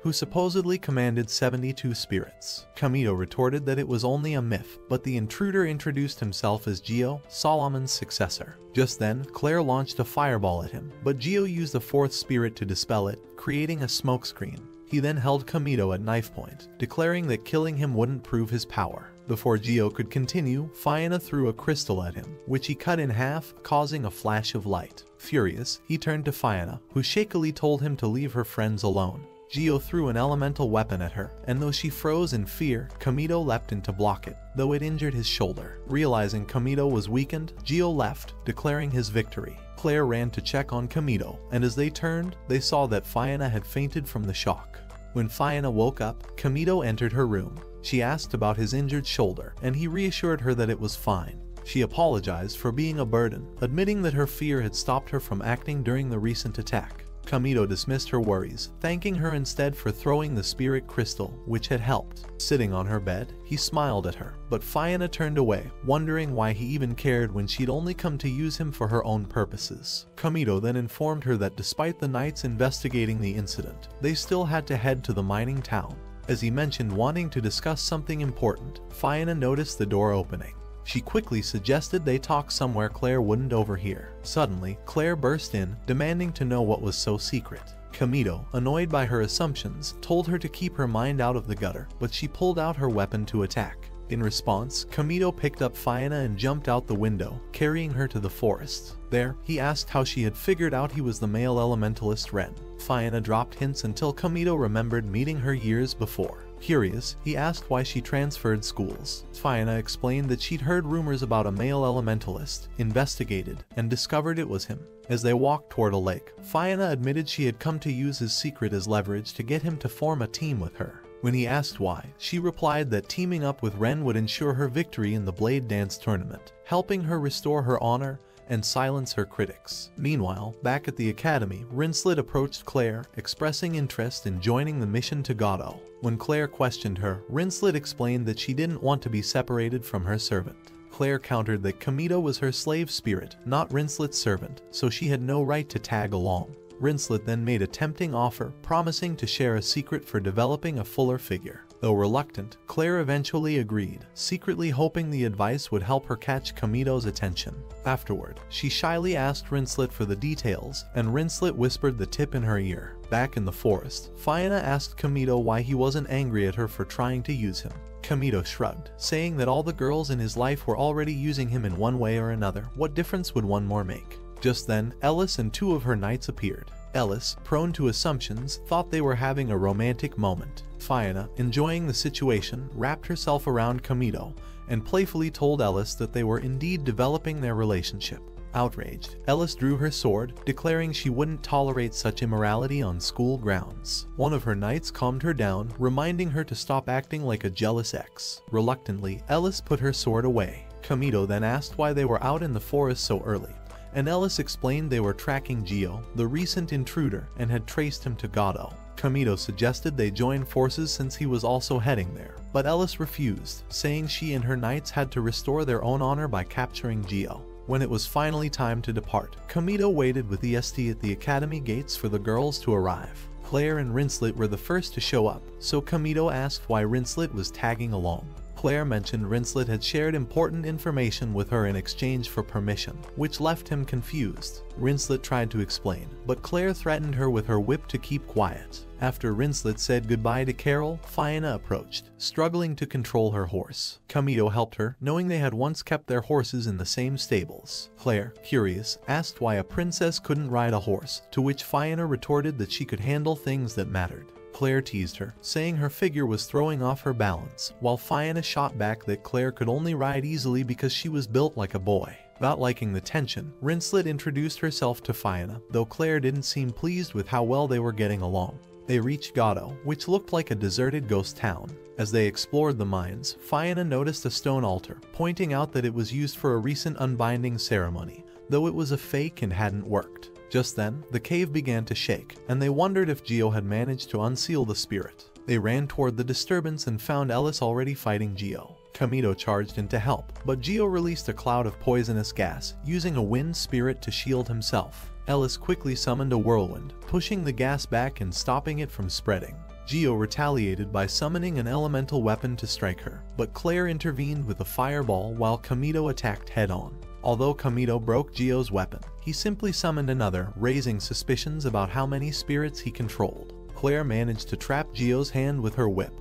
who supposedly commanded 72 spirits. Kamito retorted that it was only a myth, but the intruder introduced himself as Geo, Solomon's successor. Just then, Claire launched a fireball at him, but Geo used a fourth spirit to dispel it, creating a smokescreen. He then held Kamito at knife point, declaring that killing him wouldn't prove his power. Before Geo could continue, Fiona threw a crystal at him, which he cut in half, causing a flash of light. Furious, he turned to Fiona, who shakily told him to leave her friends alone. Geo threw an elemental weapon at her, and though she froze in fear, Kamito leapt in to block it, though it injured his shoulder. Realizing Kamito was weakened, Geo left, declaring his victory. Claire ran to check on Kamito, and as they turned, they saw that Fiona had fainted from the shock. When Fiona woke up, Kamito entered her room. She asked about his injured shoulder, and he reassured her that it was fine. She apologized for being a burden, admitting that her fear had stopped her from acting during the recent attack. Kamito dismissed her worries, thanking her instead for throwing the spirit crystal, which had helped. Sitting on her bed, he smiled at her, but Fiona turned away, wondering why he even cared when she'd only come to use him for her own purposes. Kamito then informed her that despite the knights investigating the incident, they still had to head to the mining town. As he mentioned wanting to discuss something important, Fiona noticed the door opening. She quickly suggested they talk somewhere Claire wouldn't overhear. Suddenly, Claire burst in, demanding to know what was so secret. Kamito, annoyed by her assumptions, told her to keep her mind out of the gutter, but she pulled out her weapon to attack. In response, Kamito picked up Fiona and jumped out the window, carrying her to the forest. There, he asked how she had figured out he was the male elementalist Ren. Fiona dropped hints until Kamito remembered meeting her years before. Curious, he asked why she transferred schools. Fiona explained that she'd heard rumors about a male elementalist, investigated, and discovered it was him. As they walked toward a lake, Fiona admitted she had come to use his secret as leverage to get him to form a team with her. When he asked why, she replied that teaming up with Ren would ensure her victory in the Blade Dance tournament, helping her restore her honor and silence her critics. Meanwhile, back at the academy, Rinslet approached Claire, expressing interest in joining the mission to Gato. When Claire questioned her, Rinslet explained that she didn't want to be separated from her servant. Claire countered that Kamito was her slave spirit, not Rinslet's servant, so she had no right to tag along. Rinslet then made a tempting offer, promising to share a secret for developing a fuller figure. Though reluctant, Claire eventually agreed, secretly hoping the advice would help her catch Kamito's attention. Afterward, she shyly asked Rinslet for the details, and Rinslet whispered the tip in her ear. Back in the forest, Fiona asked Kamito why he wasn't angry at her for trying to use him. Kamito shrugged, saying that all the girls in his life were already using him in one way or another. What difference would one more make? Just then, Ellis and two of her knights appeared. Ellis, prone to assumptions, thought they were having a romantic moment. Fiona, enjoying the situation, wrapped herself around Kamito and playfully told Ellis that they were indeed developing their relationship. Outraged, Ellis drew her sword, declaring she wouldn't tolerate such immorality on school grounds. One of her knights calmed her down, reminding her to stop acting like a jealous ex. Reluctantly, Ellis put her sword away. Kamito then asked why they were out in the forest so early, and Ellis explained they were tracking Gio, the recent intruder, and had traced him to Gato. Kamito suggested they join forces since he was also heading there, but Ellis refused, saying she and her knights had to restore their own honor by capturing Gio. When it was finally time to depart, Kamito waited with EST at the academy gates for the girls to arrive. Claire and Rinslet were the first to show up, so Kamito asked why Rinslet was tagging along. Claire mentioned Rinslet had shared important information with her in exchange for permission, which left him confused. Rinslet tried to explain, but Claire threatened her with her whip to keep quiet. After Rinslet said goodbye to Carol, Fiona approached, struggling to control her horse. Kamito helped her, knowing they had once kept their horses in the same stables. Claire, curious, asked why a princess couldn't ride a horse, to which Fiona retorted that she could handle things that mattered. Claire teased her, saying her figure was throwing off her balance, while Fiona shot back that Claire could only ride easily because she was built like a boy. Not liking the tension, Rinslet introduced herself to Fiona, though Claire didn't seem pleased with how well they were getting along. They reached Gato, which looked like a deserted ghost town. As they explored the mines, Fiona noticed a stone altar, pointing out that it was used for a recent unbinding ceremony, though it was a fake and hadn't worked. Just then, the cave began to shake, and they wondered if Gio had managed to unseal the spirit. They ran toward the disturbance and found Ellis already fighting Gio. Kamito charged in to help, but Gio released a cloud of poisonous gas, using a wind spirit to shield himself. Ellis quickly summoned a whirlwind, pushing the gas back and stopping it from spreading. Gio retaliated by summoning an elemental weapon to strike her, but Claire intervened with a fireball while Kamito attacked head-on. Although Kamito broke Gio's weapon, he simply summoned another, raising suspicions about how many spirits he controlled. Claire managed to trap Gio's hand with her whip,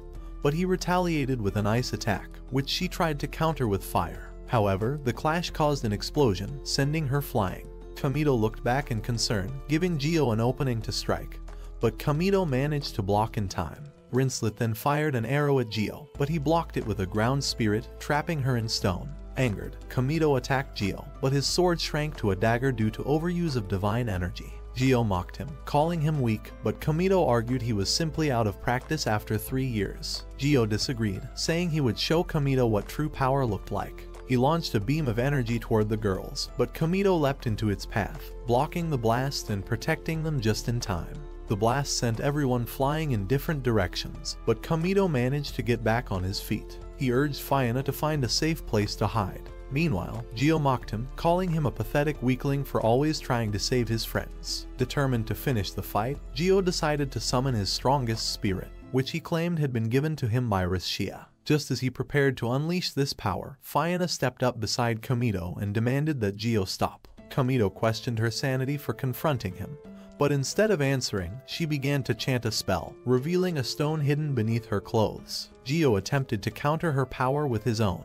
but he retaliated with an ice attack, which she tried to counter with fire. However, the clash caused an explosion, sending her flying. Kamito looked back in concern, giving Gio an opening to strike, but Kamito managed to block in time. Rinslet then fired an arrow at Gio, but he blocked it with a ground spirit, trapping her in stone. Angered, Kamito attacked Gio, but his sword shrank to a dagger due to overuse of divine energy. Gio mocked him, calling him weak, but Kamito argued he was simply out of practice after 3 years. Gio disagreed, saying he would show Kamito what true power looked like. He launched a beam of energy toward the girls, but Kamito leapt into its path, blocking the blast and protecting them just in time. The blast sent everyone flying in different directions, but Kamito managed to get back on his feet. He urged Fiona to find a safe place to hide. Meanwhile, Gio mocked him, calling him a pathetic weakling for always trying to save his friends. Determined to finish the fight, Gio decided to summon his strongest spirit, which he claimed had been given to him by Rishia. Just as he prepared to unleash this power, Fiona stepped up beside Kamito and demanded that Gio stop. Kamito questioned her sanity for confronting him, but instead of answering, she began to chant a spell, revealing a stone hidden beneath her clothes. Gio attempted to counter her power with his own,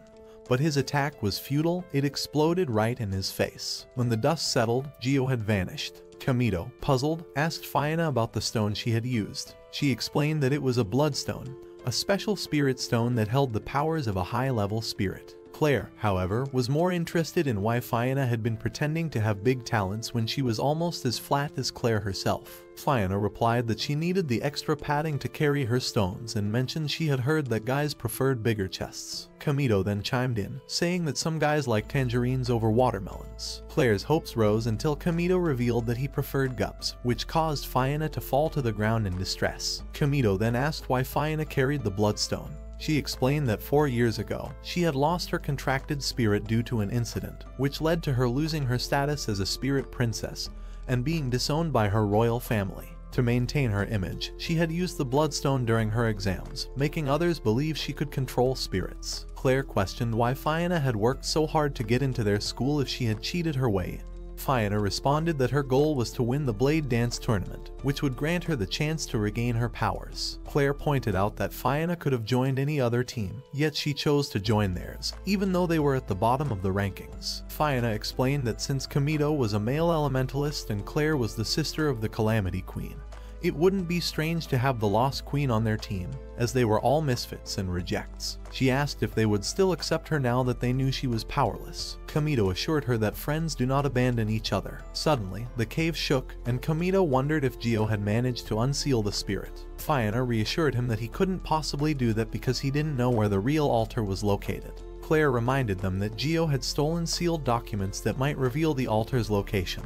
but his attack was futile. It exploded right in his face. When the dust settled, Gio had vanished. Kamito, puzzled, asked Fiona about the stone she had used. She explained that it was a bloodstone, a special spirit stone that held the powers of a high-level spirit. Claire, however, was more interested in why Fiona had been pretending to have big talents when she was almost as flat as Claire herself. Fiona replied that she needed the extra padding to carry her stones and mentioned she had heard that guys preferred bigger chests. Kamito then chimed in, saying that some guys like tangerines over watermelons. Claire's hopes rose until Kamito revealed that he preferred gups, which caused Fiona to fall to the ground in distress. Kamito then asked why Fiona carried the bloodstone. She explained that 4 years ago, she had lost her contracted spirit due to an incident, which led to her losing her status as a spirit princess and being disowned by her royal family. To maintain her image, she had used the bloodstone during her exams, making others believe she could control spirits. Claire questioned why Fiona had worked so hard to get into their school if she had cheated her way in. Fiona responded that her goal was to win the Blade Dance tournament, which would grant her the chance to regain her powers. Claire pointed out that Fiona could have joined any other team, yet she chose to join theirs, even though they were at the bottom of the rankings. Fiona explained that since Kamito was a male elementalist and Claire was the sister of the Calamity Queen, it wouldn't be strange to have the Lost Queen on their team, as they were all misfits and rejects. She asked if they would still accept her now that they knew she was powerless. Kamito assured her that friends do not abandon each other. Suddenly, the cave shook, and Kamito wondered if Gio had managed to unseal the spirit. Fiona reassured him that he couldn't possibly do that because he didn't know where the real altar was located. Claire reminded them that Gio had stolen sealed documents that might reveal the altar's location,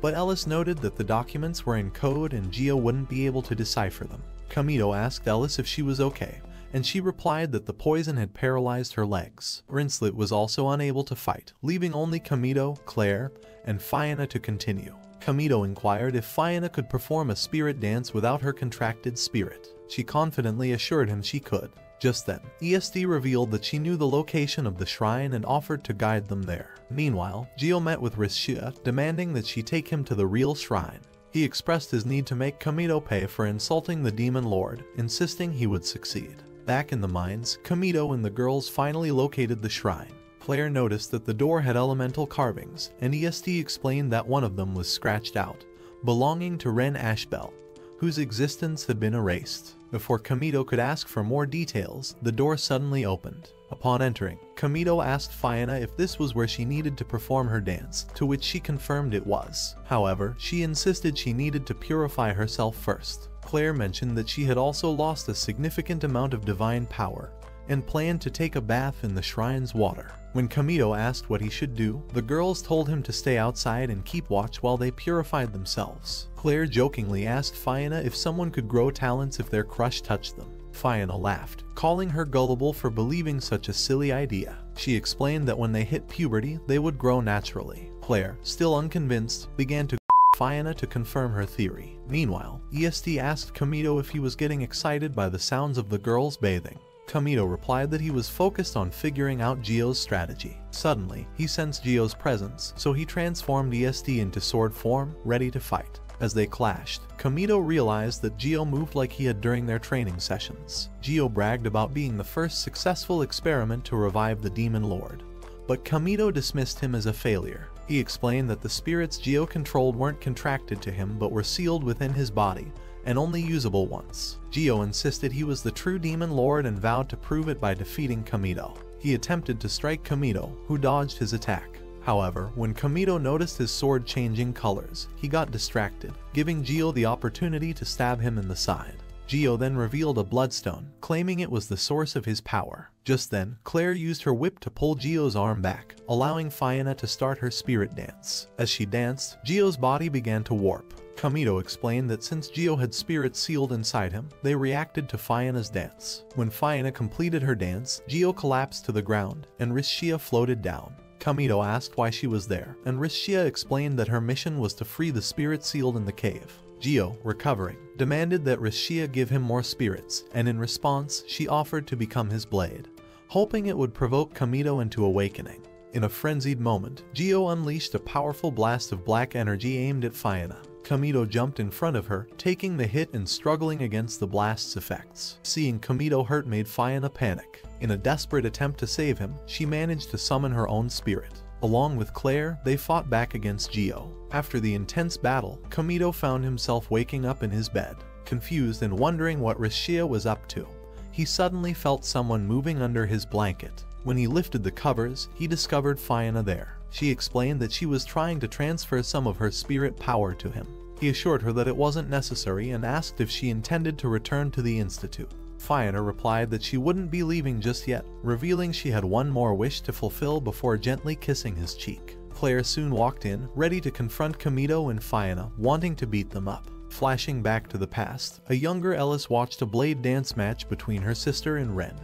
but Ellis noted that the documents were in code and Gio wouldn't be able to decipher them. Kamito asked Ellis if she was okay, and she replied that the poison had paralyzed her legs. Rinslet was also unable to fight, leaving only Kamito, Claire, and Fiona to continue. Kamito inquired if Fiona could perform a spirit dance without her contracted spirit. She confidently assured him she could. Just then, ESD revealed that she knew the location of the shrine and offered to guide them there. Meanwhile, Gio met with Rishia, demanding that she take him to the real shrine. He expressed his need to make Kamito pay for insulting the Demon Lord, insisting he would succeed. Back in the mines, Kamito and the girls finally located the shrine. Claire noticed that the door had elemental carvings, and ESD explained that one of them was scratched out, belonging to Ren Ashbel, whose existence had been erased. Before Kamito could ask for more details, the door suddenly opened. Upon entering, Kamito asked Fiona if this was where she needed to perform her dance, to which she confirmed it was. However, she insisted she needed to purify herself first. Claire mentioned that she had also lost a significant amount of divine power and planned to take a bath in the shrine's water. When Kamito asked what he should do, the girls told him to stay outside and keep watch while they purified themselves. Claire jokingly asked Fiona if someone could grow talents if their crush touched them. Fiona laughed, calling her gullible for believing such a silly idea. She explained that when they hit puberty, they would grow naturally. Claire, still unconvinced, began to Fiona to confirm her theory. Meanwhile, ESD asked Kamito if he was getting excited by the sounds of the girls bathing. Kamito replied that he was focused on figuring out Gio's strategy. Suddenly, he sensed Gio's presence, so he transformed ESD into sword form, ready to fight. As they clashed, Kamito realized that Gio moved like he had during their training sessions. Gio bragged about being the first successful experiment to revive the Demon Lord, but Kamito dismissed him as a failure. He explained that the spirits Gio controlled weren't contracted to him but were sealed within his body, and only usable once. Gio insisted he was the true Demon Lord and vowed to prove it by defeating Kamito. He attempted to strike Kamito, who dodged his attack. However, when Kamito noticed his sword changing colors, he got distracted, giving Gio the opportunity to stab him in the side. Gio then revealed a bloodstone, claiming it was the source of his power. Just then, Claire used her whip to pull Gio's arm back, allowing Fiona to start her spirit dance. As she danced, Gio's body began to warp. Kamito explained that since Gio had spirits sealed inside him, they reacted to Fiona's dance. When Fiona completed her dance, Gio collapsed to the ground, and Rishia floated down. Kamito asked why she was there, and Rishia explained that her mission was to free the spirit sealed in the cave. Gio, recovering, demanded that Rishia give him more spirits, and in response, she offered to become his blade, hoping it would provoke Kamito into awakening. In a frenzied moment, Gio unleashed a powerful blast of black energy aimed at Fiona. Kamito jumped in front of her, taking the hit and struggling against the blast's effects. Seeing Kamito hurt made Fiona panic. In a desperate attempt to save him, she managed to summon her own spirit. Along with Claire, they fought back against Gio. After the intense battle, Kamito found himself waking up in his bed, confused and wondering what Rishia was up to. He suddenly felt someone moving under his blanket. When he lifted the covers, he discovered Fiona there. She explained that she was trying to transfer some of her spirit power to him. He assured her that it wasn't necessary and asked if she intended to return to the Institute. Fiona replied that she wouldn't be leaving just yet, revealing she had one more wish to fulfill before gently kissing his cheek. Claire soon walked in, ready to confront Kamito and Fiona, wanting to beat them up. Flashing back to the past, a younger Ellis watched a blade dance match between her sister and Ren,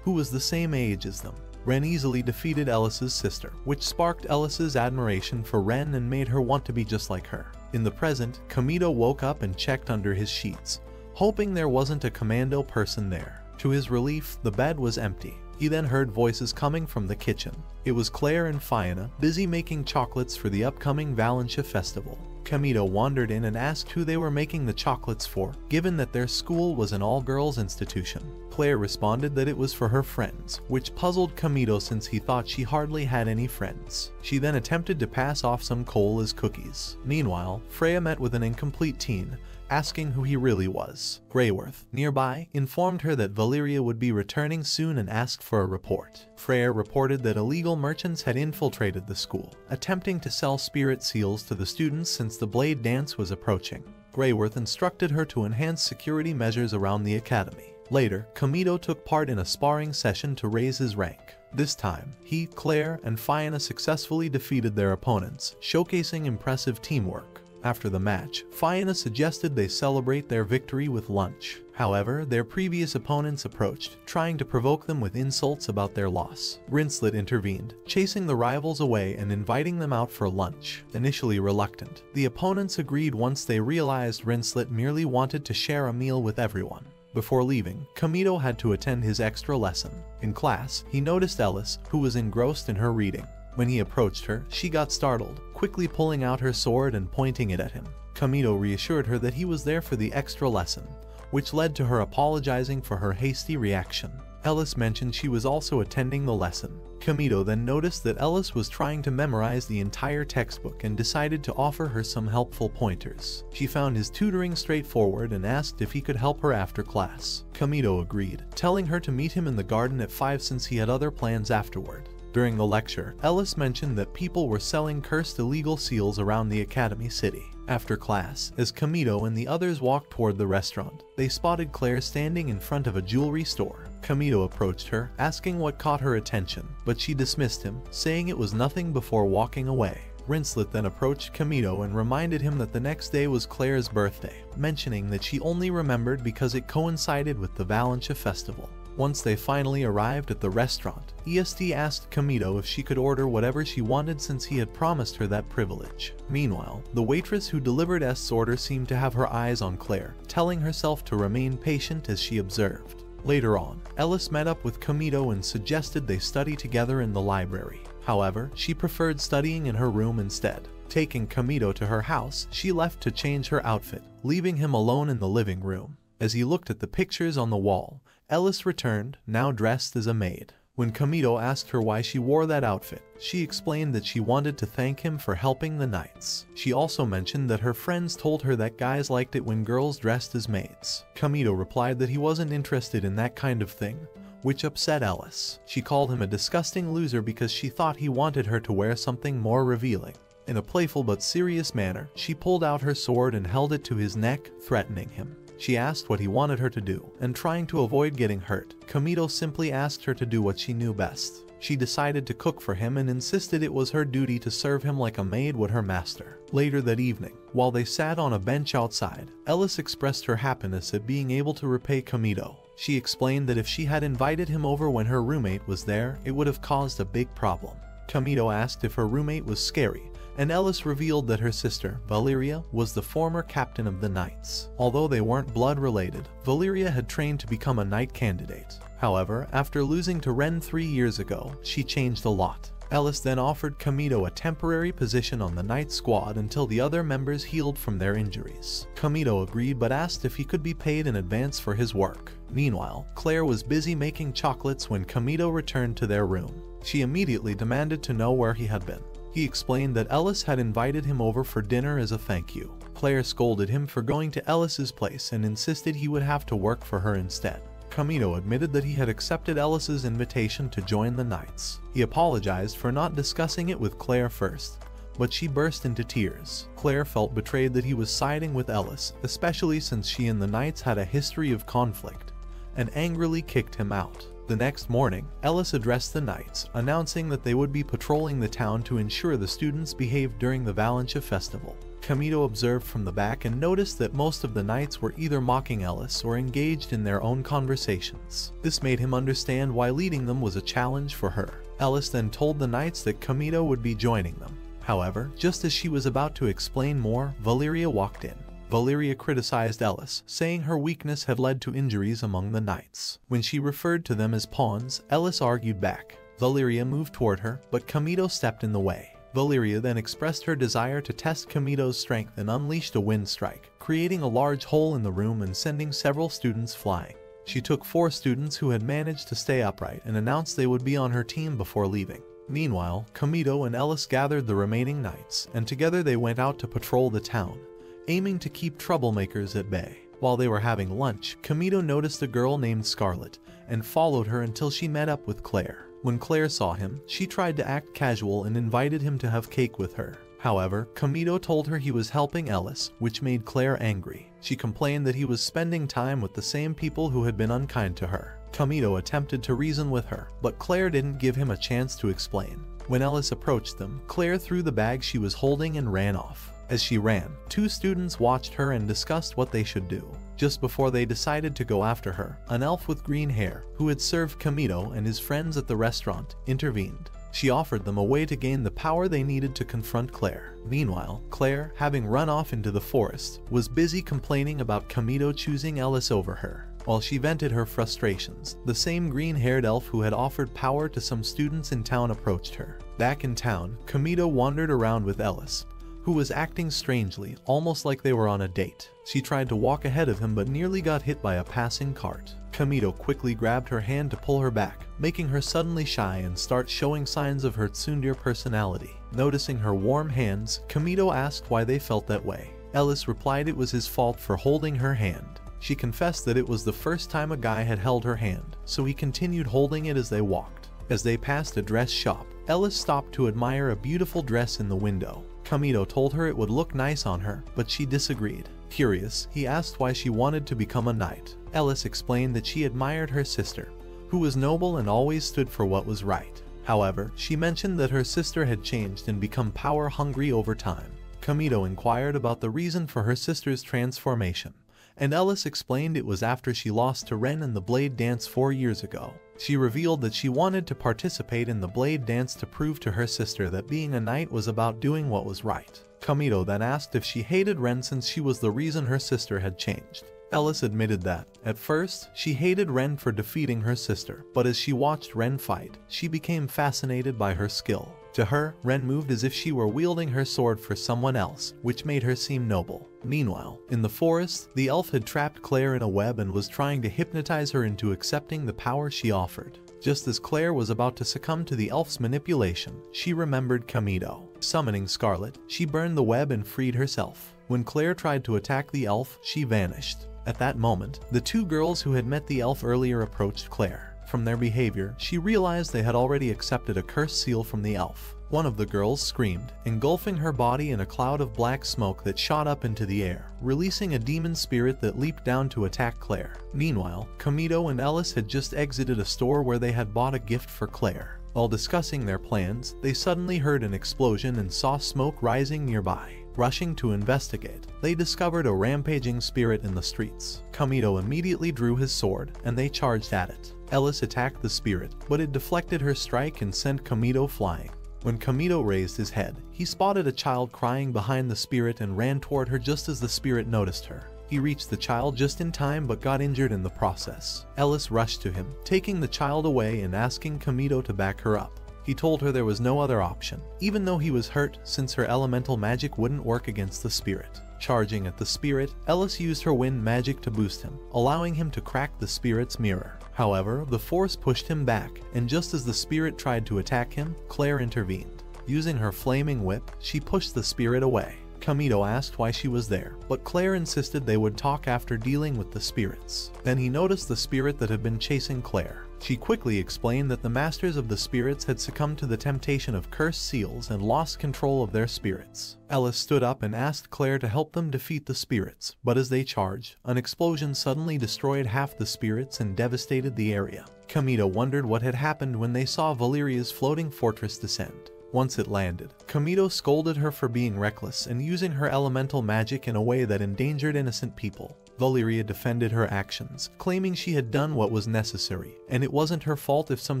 who was the same age as them. Ren easily defeated Ellis's sister, which sparked Ellis's admiration for Ren and made her want to be just like her. In the present, Kamito woke up and checked under his sheets, hoping there wasn't a commando person there. To his relief, the bed was empty. He then heard voices coming from the kitchen. It was Claire and Fiona, busy making chocolates for the upcoming Valencia festival. Kamito wandered in and asked who they were making the chocolates for, given that their school was an all-girls institution. Claire responded that it was for her friends, which puzzled Kamito since he thought she hardly had any friends. She then attempted to pass off some coal as cookies. Meanwhile, Freya met with an incomplete teen, asking who he really was. Greyworth, nearby, informed her that Valeria would be returning soon and asked for a report. Freya reported that illegal merchants had infiltrated the school, attempting to sell spirit seals to the students since the blade dance was approaching. Greyworth instructed her to enhance security measures around the academy. Later, Kamito took part in a sparring session to raise his rank. This time, he, Claire, and Fiona successfully defeated their opponents, showcasing impressive teamwork. After the match, Fiona suggested they celebrate their victory with lunch. However, their previous opponents approached, trying to provoke them with insults about their loss. Rinslet intervened, chasing the rivals away and inviting them out for lunch. Initially reluctant, the opponents agreed once they realized Rinslet merely wanted to share a meal with everyone. Before leaving, Kamito had to attend his extra lesson. In class, he noticed Ellis, who was engrossed in her reading. When he approached her, she got startled, quickly pulling out her sword and pointing it at him. Kamito reassured her that he was there for the extra lesson, which led to her apologizing for her hasty reaction. Ellis mentioned she was also attending the lesson. Kamito then noticed that Ellis was trying to memorize the entire textbook and decided to offer her some helpful pointers. She found his tutoring straightforward and asked if he could help her after class. Kamito agreed, telling her to meet him in the garden at 5 since he had other plans afterward. During the lecture, Ellis mentioned that people were selling cursed illegal seals around the Academy City. After class, as Kamito and the others walked toward the restaurant, they spotted Claire standing in front of a jewelry store. Kamito approached her, asking what caught her attention, but she dismissed him, saying it was nothing before walking away. Rinslet then approached Kamito and reminded him that the next day was Claire's birthday, mentioning that she only remembered because it coincided with the Valencia festival. Once they finally arrived at the restaurant, EST asked Kamito if she could order whatever she wanted since he had promised her that privilege. Meanwhile, the waitress who delivered Est's order seemed to have her eyes on Claire, telling herself to remain patient as she observed. Later on, Ellis met up with Kamito and suggested they study together in the library. However, she preferred studying in her room instead. Taking Kamito to her house, she left to change her outfit, leaving him alone in the living room. As he looked at the pictures on the wall, Ellis returned, now dressed as a maid. When Kamito asked her why she wore that outfit, she explained that she wanted to thank him for helping the knights. She also mentioned that her friends told her that guys liked it when girls dressed as maids. Kamito replied that he wasn't interested in that kind of thing, which upset Ellis. She called him a disgusting loser because she thought he wanted her to wear something more revealing. In a playful but serious manner, she pulled out her sword and held it to his neck, threatening him. She asked what he wanted her to do, and trying to avoid getting hurt, Kamito simply asked her to do what she knew best. She decided to cook for him and insisted it was her duty to serve him like a maid would her master. Later that evening, while they sat on a bench outside, Ellis expressed her happiness at being able to repay Kamito. She explained that if she had invited him over when her roommate was there, it would have caused a big problem. Kamito asked if her roommate was scary, and Ellis revealed that her sister, Valeria, was the former captain of the Knights. Although they weren't blood related, Valeria had trained to become a knight candidate. However, after losing to Ren 3 years ago, she changed a lot. Ellis then offered Kamito a temporary position on the Knight squad until the other members healed from their injuries. Kamito agreed but asked if he could be paid in advance for his work. Meanwhile, Claire was busy making chocolates when Kamito returned to their room. She immediately demanded to know where he had been. He explained that Ellis had invited him over for dinner as a thank you. Claire scolded him for going to Ellis's place and insisted he would have to work for her instead. Kamito admitted that he had accepted Ellis's invitation to join the Knights. He apologized for not discussing it with Claire first, but she burst into tears. Claire felt betrayed that he was siding with Ellis, especially since she and the Knights had a history of conflict, and angrily kicked him out. The next morning, Ellis addressed the Knights, announcing that they would be patrolling the town to ensure the students behaved during the Valentia festival. Kamito observed from the back and noticed that most of the Knights were either mocking Ellis or engaged in their own conversations. This made him understand why leading them was a challenge for her. Ellis then told the Knights that Kamito would be joining them. However, just as she was about to explain more, Valeria walked in. Valeria criticized Ellis, saying her weakness had led to injuries among the Knights. When she referred to them as pawns, Ellis argued back. Valeria moved toward her, but Kamito stepped in the way. Valeria then expressed her desire to test Kamito's strength and unleashed a wind strike, creating a large hole in the room and sending several students flying. She took 4 students who had managed to stay upright and announced they would be on her team before leaving. Meanwhile, Kamito and Ellis gathered the remaining Knights, and together they went out to patrol the town, aiming to keep troublemakers at bay. While they were having lunch, Kamito noticed a girl named Scarlet and followed her until she met up with Claire. When Claire saw him, she tried to act casual and invited him to have cake with her. However, Kamito told her he was helping Ellis, which made Claire angry. She complained that he was spending time with the same people who had been unkind to her. Kamito attempted to reason with her, but Claire didn't give him a chance to explain. When Ellis approached them, Claire threw the bag she was holding and ran off. As she ran, 2 students watched her and discussed what they should do. Just before they decided to go after her, an elf with green hair, who had served Kamito and his friends at the restaurant, intervened. She offered them a way to gain the power they needed to confront Claire. Meanwhile, Claire, having run off into the forest, was busy complaining about Kamito choosing Ellis over her. While she vented her frustrations, the same green-haired elf who had offered power to some students in town approached her. Back in town, Kamito wandered around with Ellis, who was acting strangely, almost like they were on a date. She tried to walk ahead of him but nearly got hit by a passing cart. Kamito quickly grabbed her hand to pull her back, making her suddenly shy and start showing signs of her tsundere personality. Noticing her warm hands, Kamito asked why they felt that way. Ellis replied it was his fault for holding her hand. She confessed that it was the first time a guy had held her hand, so he continued holding it as they walked. As they passed a dress shop, Ellis stopped to admire a beautiful dress in the window. Kamito told her it would look nice on her, but she disagreed. Curious, he asked why she wanted to become a knight. Ellis explained that she admired her sister, who was noble and always stood for what was right. However, she mentioned that her sister had changed and become power-hungry over time. Kamito inquired about the reason for her sister's transformation, and Ellis explained it was after she lost to Ren in the Blade Dance 4 years ago. She revealed that she wanted to participate in the Blade Dance to prove to her sister that being a knight was about doing what was right. Kamito then asked if she hated Ren since she was the reason her sister had changed. Ellis admitted that, at first, she hated Ren for defeating her sister, but as she watched Ren fight, she became fascinated by her skill. To her, Ren moved as if she were wielding her sword for someone else, which made her seem noble. Meanwhile, in the forest, the elf had trapped Claire in a web and was trying to hypnotize her into accepting the power she offered. Just as Claire was about to succumb to the elf's manipulation, she remembered Kamito. Summoning Scarlet, she burned the web and freed herself. When Claire tried to attack the elf, she vanished. At that moment, the 2 girls who had met the elf earlier approached Claire. From their behavior, she realized they had already accepted a curse seal from the elf. One of the girls screamed, engulfing her body in a cloud of black smoke that shot up into the air, releasing a demon spirit that leaped down to attack Claire. Meanwhile, Kamito and Ellis had just exited a store where they had bought a gift for Claire. While discussing their plans, they suddenly heard an explosion and saw smoke rising nearby. Rushing to investigate, they discovered a rampaging spirit in the streets. Kamito immediately drew his sword, and they charged at it. Ellis attacked the spirit, but it deflected her strike and sent Kamito flying. When Kamito raised his head, he spotted a child crying behind the spirit and ran toward her just as the spirit noticed her. He reached the child just in time but got injured in the process. Ellis rushed to him, taking the child away and asking Kamito to back her up. He told her there was no other option, even though he was hurt since her elemental magic wouldn't work against the spirit. Charging at the spirit, Ellis used her wind magic to boost him, allowing him to crack the spirit's mirror. However, the force pushed him back, and just as the spirit tried to attack him, Claire intervened. Using her flaming whip, she pushed the spirit away. Kamito asked why she was there, but Claire insisted they would talk after dealing with the spirits. Then he noticed the spirit that had been chasing Claire. She quickly explained that the masters of the spirits had succumbed to the temptation of cursed seals and lost control of their spirits. Ellis stood up and asked Claire to help them defeat the spirits, but as they charged, an explosion suddenly destroyed half the spirits and devastated the area. Kamito wondered what had happened when they saw Valeria's floating fortress descend. Once it landed, Kamito scolded her for being reckless and using her elemental magic in a way that endangered innocent people. Valeria defended her actions, claiming she had done what was necessary, and it wasn't her fault if some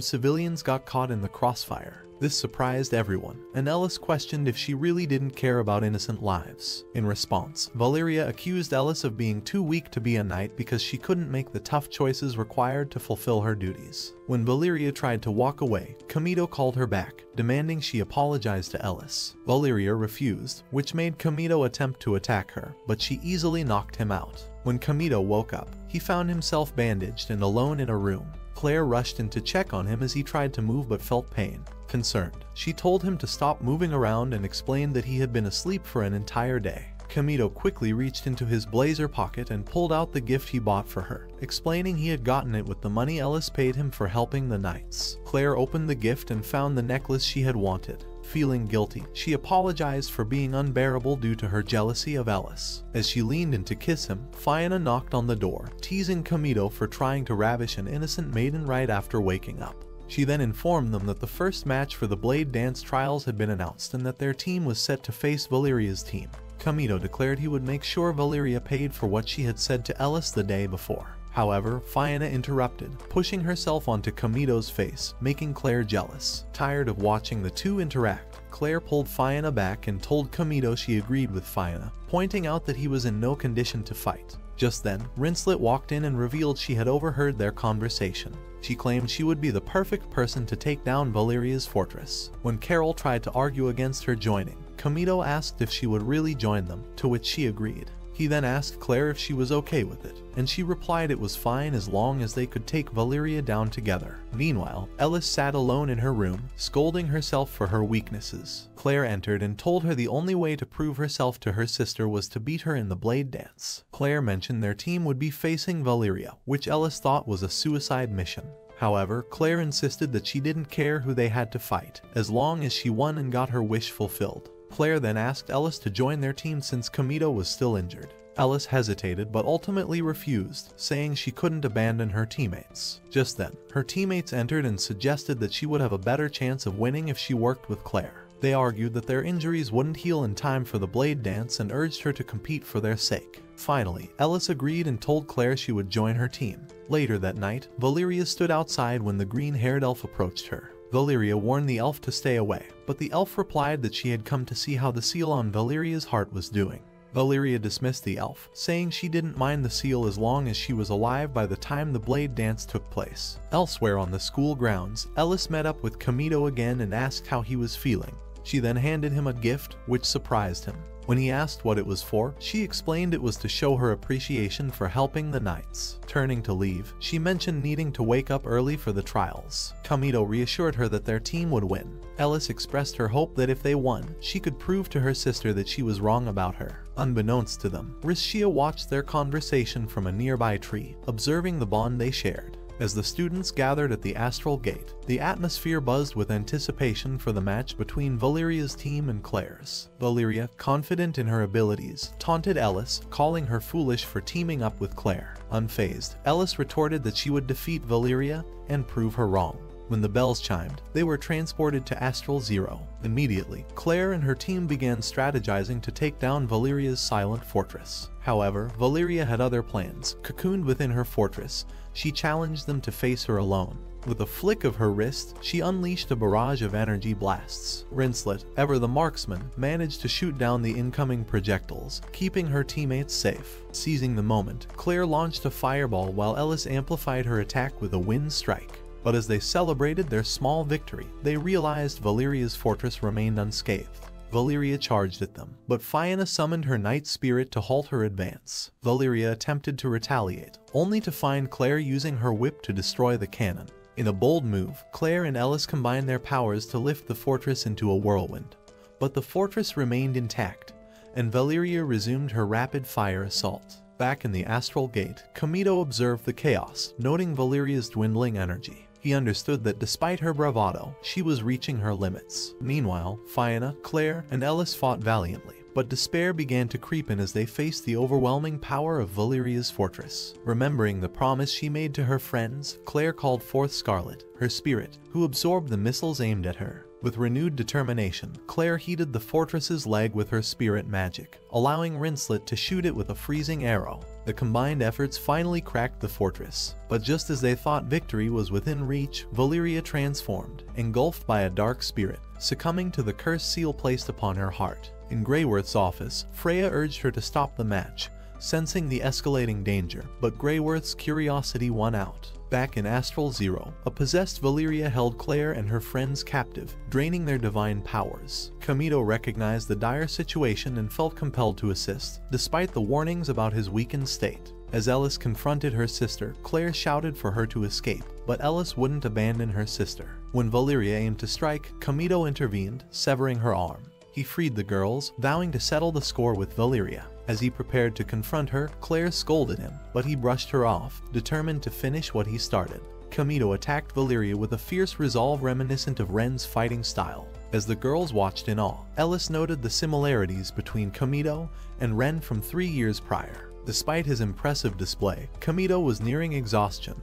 civilians got caught in the crossfire. This surprised everyone, and Ellis questioned if she really didn't care about innocent lives. In response, Valeria accused Ellis of being too weak to be a knight because she couldn't make the tough choices required to fulfill her duties. When Valeria tried to walk away, Kamito called her back, demanding she apologize to Ellis. Valeria refused, which made Kamito attempt to attack her, but she easily knocked him out. When Kamito woke up, he found himself bandaged and alone in a room. Claire rushed in to check on him as he tried to move but felt pain. Concerned, she told him to stop moving around and explained that he had been asleep for an entire day. Kamito quickly reached into his blazer pocket and pulled out the gift he bought for her, explaining he had gotten it with the money Ellis paid him for helping the knights. Claire opened the gift and found the necklace she had wanted. Feeling guilty, she apologized for being unbearable due to her jealousy of Ellis. As she leaned in to kiss him, Fiona knocked on the door, teasing Kamito for trying to ravish an innocent maiden right after waking up. She then informed them that the first match for the Blade Dance Trials had been announced and that their team was set to face Valeria's team. Kamito declared he would make sure Valeria paid for what she had said to Ellis the day before. However, Fiona interrupted, pushing herself onto Kamito's face, making Claire jealous. Tired of watching the two interact, Claire pulled Fiona back and told Kamito she agreed with Fiona, pointing out that he was in no condition to fight. Just then, Rinslet walked in and revealed she had overheard their conversation. She claimed she would be the perfect person to take down Valeria's fortress. When Carol tried to argue against her joining, Kamito asked if she would really join them, to which she agreed. He then asked Claire if she was okay with it, and she replied it was fine as long as they could take Valeria down together. Meanwhile, Ellis sat alone in her room, scolding herself for her weaknesses. Claire entered and told her the only way to prove herself to her sister was to beat her in the blade dance. Claire mentioned their team would be facing Valeria, which Ellis thought was a suicide mission. However, Claire insisted that she didn't care who they had to fight, as long as she won and got her wish fulfilled. Claire then asked Ellis to join their team since Kamito was still injured. Ellis hesitated but ultimately refused, saying she couldn't abandon her teammates. Just then, her teammates entered and suggested that she would have a better chance of winning if she worked with Claire. They argued that their injuries wouldn't heal in time for the blade dance and urged her to compete for their sake. Finally, Ellis agreed and told Claire she would join her team. Later that night, Valeria stood outside when the green-haired elf approached her. Valeria warned the elf to stay away, but the elf replied that she had come to see how the seal on Valeria's heart was doing. Valeria dismissed the elf, saying she didn't mind the seal as long as she was alive by the time the blade dance took place. Elsewhere on the school grounds, Ellis met up with Kamito again and asked how he was feeling. She then handed him a gift, which surprised him. When he asked what it was for, she explained it was to show her appreciation for helping the knights. Turning to leave, she mentioned needing to wake up early for the trials. Kamito reassured her that their team would win. Ellis expressed her hope that if they won, she could prove to her sister that she was wrong about her. Unbeknownst to them, Risshia watched their conversation from a nearby tree, observing the bond they shared. As the students gathered at the Astral Gate, the atmosphere buzzed with anticipation for the match between Valeria's team and Claire's. Valeria, confident in her abilities, taunted Ellis, calling her foolish for teaming up with Claire. Unfazed, Ellis retorted that she would defeat Valeria and prove her wrong. When the bells chimed, they were transported to Astral Zero. Immediately, Claire and her team began strategizing to take down Valeria's silent fortress. However, Valeria had other plans. Cocooned within her fortress, she challenged them to face her alone. With a flick of her wrist, she unleashed a barrage of energy blasts. Rinslet, ever the marksman, managed to shoot down the incoming projectiles, keeping her teammates safe. Seizing the moment, Claire launched a fireball while Ellis amplified her attack with a wind strike. But as they celebrated their small victory, they realized Valeria's fortress remained unscathed. Valeria charged at them, but Fiona summoned her night spirit to halt her advance. Valeria attempted to retaliate, only to find Claire using her whip to destroy the cannon. In a bold move, Claire and Ellis combined their powers to lift the fortress into a whirlwind. But the fortress remained intact, and Valeria resumed her rapid-fire assault. Back in the Astral Gate, Kamito observed the chaos, noting Valeria's dwindling energy. He understood that despite her bravado, she was reaching her limits. Meanwhile, Fiona, Claire, and Ellis fought valiantly, but despair began to creep in as they faced the overwhelming power of Valeria's fortress. Remembering the promise she made to her friends, Claire called forth Scarlet, her spirit, who absorbed the missiles aimed at her. With renewed determination, Claire heated the fortress's leg with her spirit magic, allowing Rinslet to shoot it with a freezing arrow. The combined efforts finally cracked the fortress, but just as they thought victory was within reach, Valeria transformed, engulfed by a dark spirit, succumbing to the cursed seal placed upon her heart. In Greyworth's office, Freya urged her to stop the match, sensing the escalating danger, but Greyworth's curiosity won out. Back in Astral Zero, a possessed Valeria held Claire and her friends captive, draining their divine powers. Kamito recognized the dire situation and felt compelled to assist, despite the warnings about his weakened state. As Ellis confronted her sister, Claire shouted for her to escape, but Ellis wouldn't abandon her sister. When Valeria aimed to strike, Kamito intervened, severing her arm. He freed the girls, vowing to settle the score with Valeria. As he prepared to confront her, Claire scolded him, but he brushed her off, determined to finish what he started. Kamito attacked Valeria with a fierce resolve reminiscent of Ren's fighting style. As the girls watched in awe, Ellis noted the similarities between Kamito and Ren from 3 years prior. Despite his impressive display, Kamito was nearing exhaustion.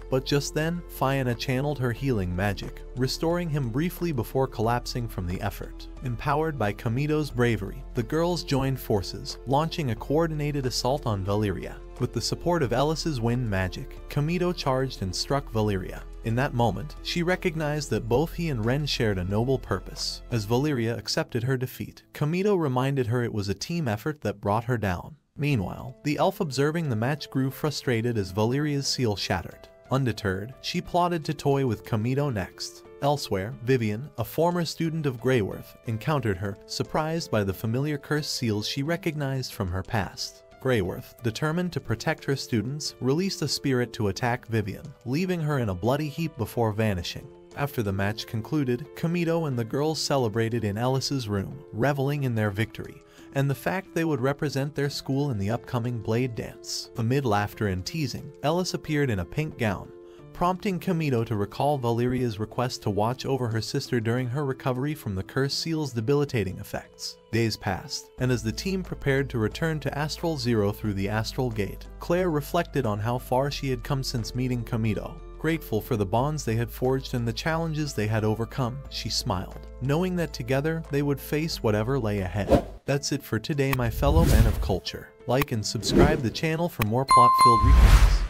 But just then, Fiona channeled her healing magic, restoring him briefly before collapsing from the effort. Empowered by Kamito's bravery, the girls joined forces, launching a coordinated assault on Valeria. With the support of Ellis's wind magic, Kamito charged and struck Valeria. In that moment, she recognized that both he and Ren shared a noble purpose. As Valeria accepted her defeat, Kamito reminded her it was a team effort that brought her down. Meanwhile, the elf observing the match grew frustrated as Valeria's seal shattered. Undeterred, she plotted to toy with Kamito next. Elsewhere, Vivian, a former student of Greyworth, encountered her, surprised by the familiar cursed seals she recognized from her past. Greyworth, determined to protect her students, released a spirit to attack Vivian, leaving her in a bloody heap before vanishing. After the match concluded, Kamito and the girls celebrated in Ellis's room, reveling in their victory, and the fact they would represent their school in the upcoming Blade Dance. Amid laughter and teasing, Ellis appeared in a pink gown, prompting Kamito to recall Valeria's request to watch over her sister during her recovery from the cursed seal's debilitating effects. Days passed, and as the team prepared to return to Astral Zero through the Astral Gate, Claire reflected on how far she had come since meeting Kamito. Grateful for the bonds they had forged and the challenges they had overcome, she smiled, knowing that together they would face whatever lay ahead. That's it for today, my fellow men of culture. Like and subscribe the channel for more plot-filled recaps.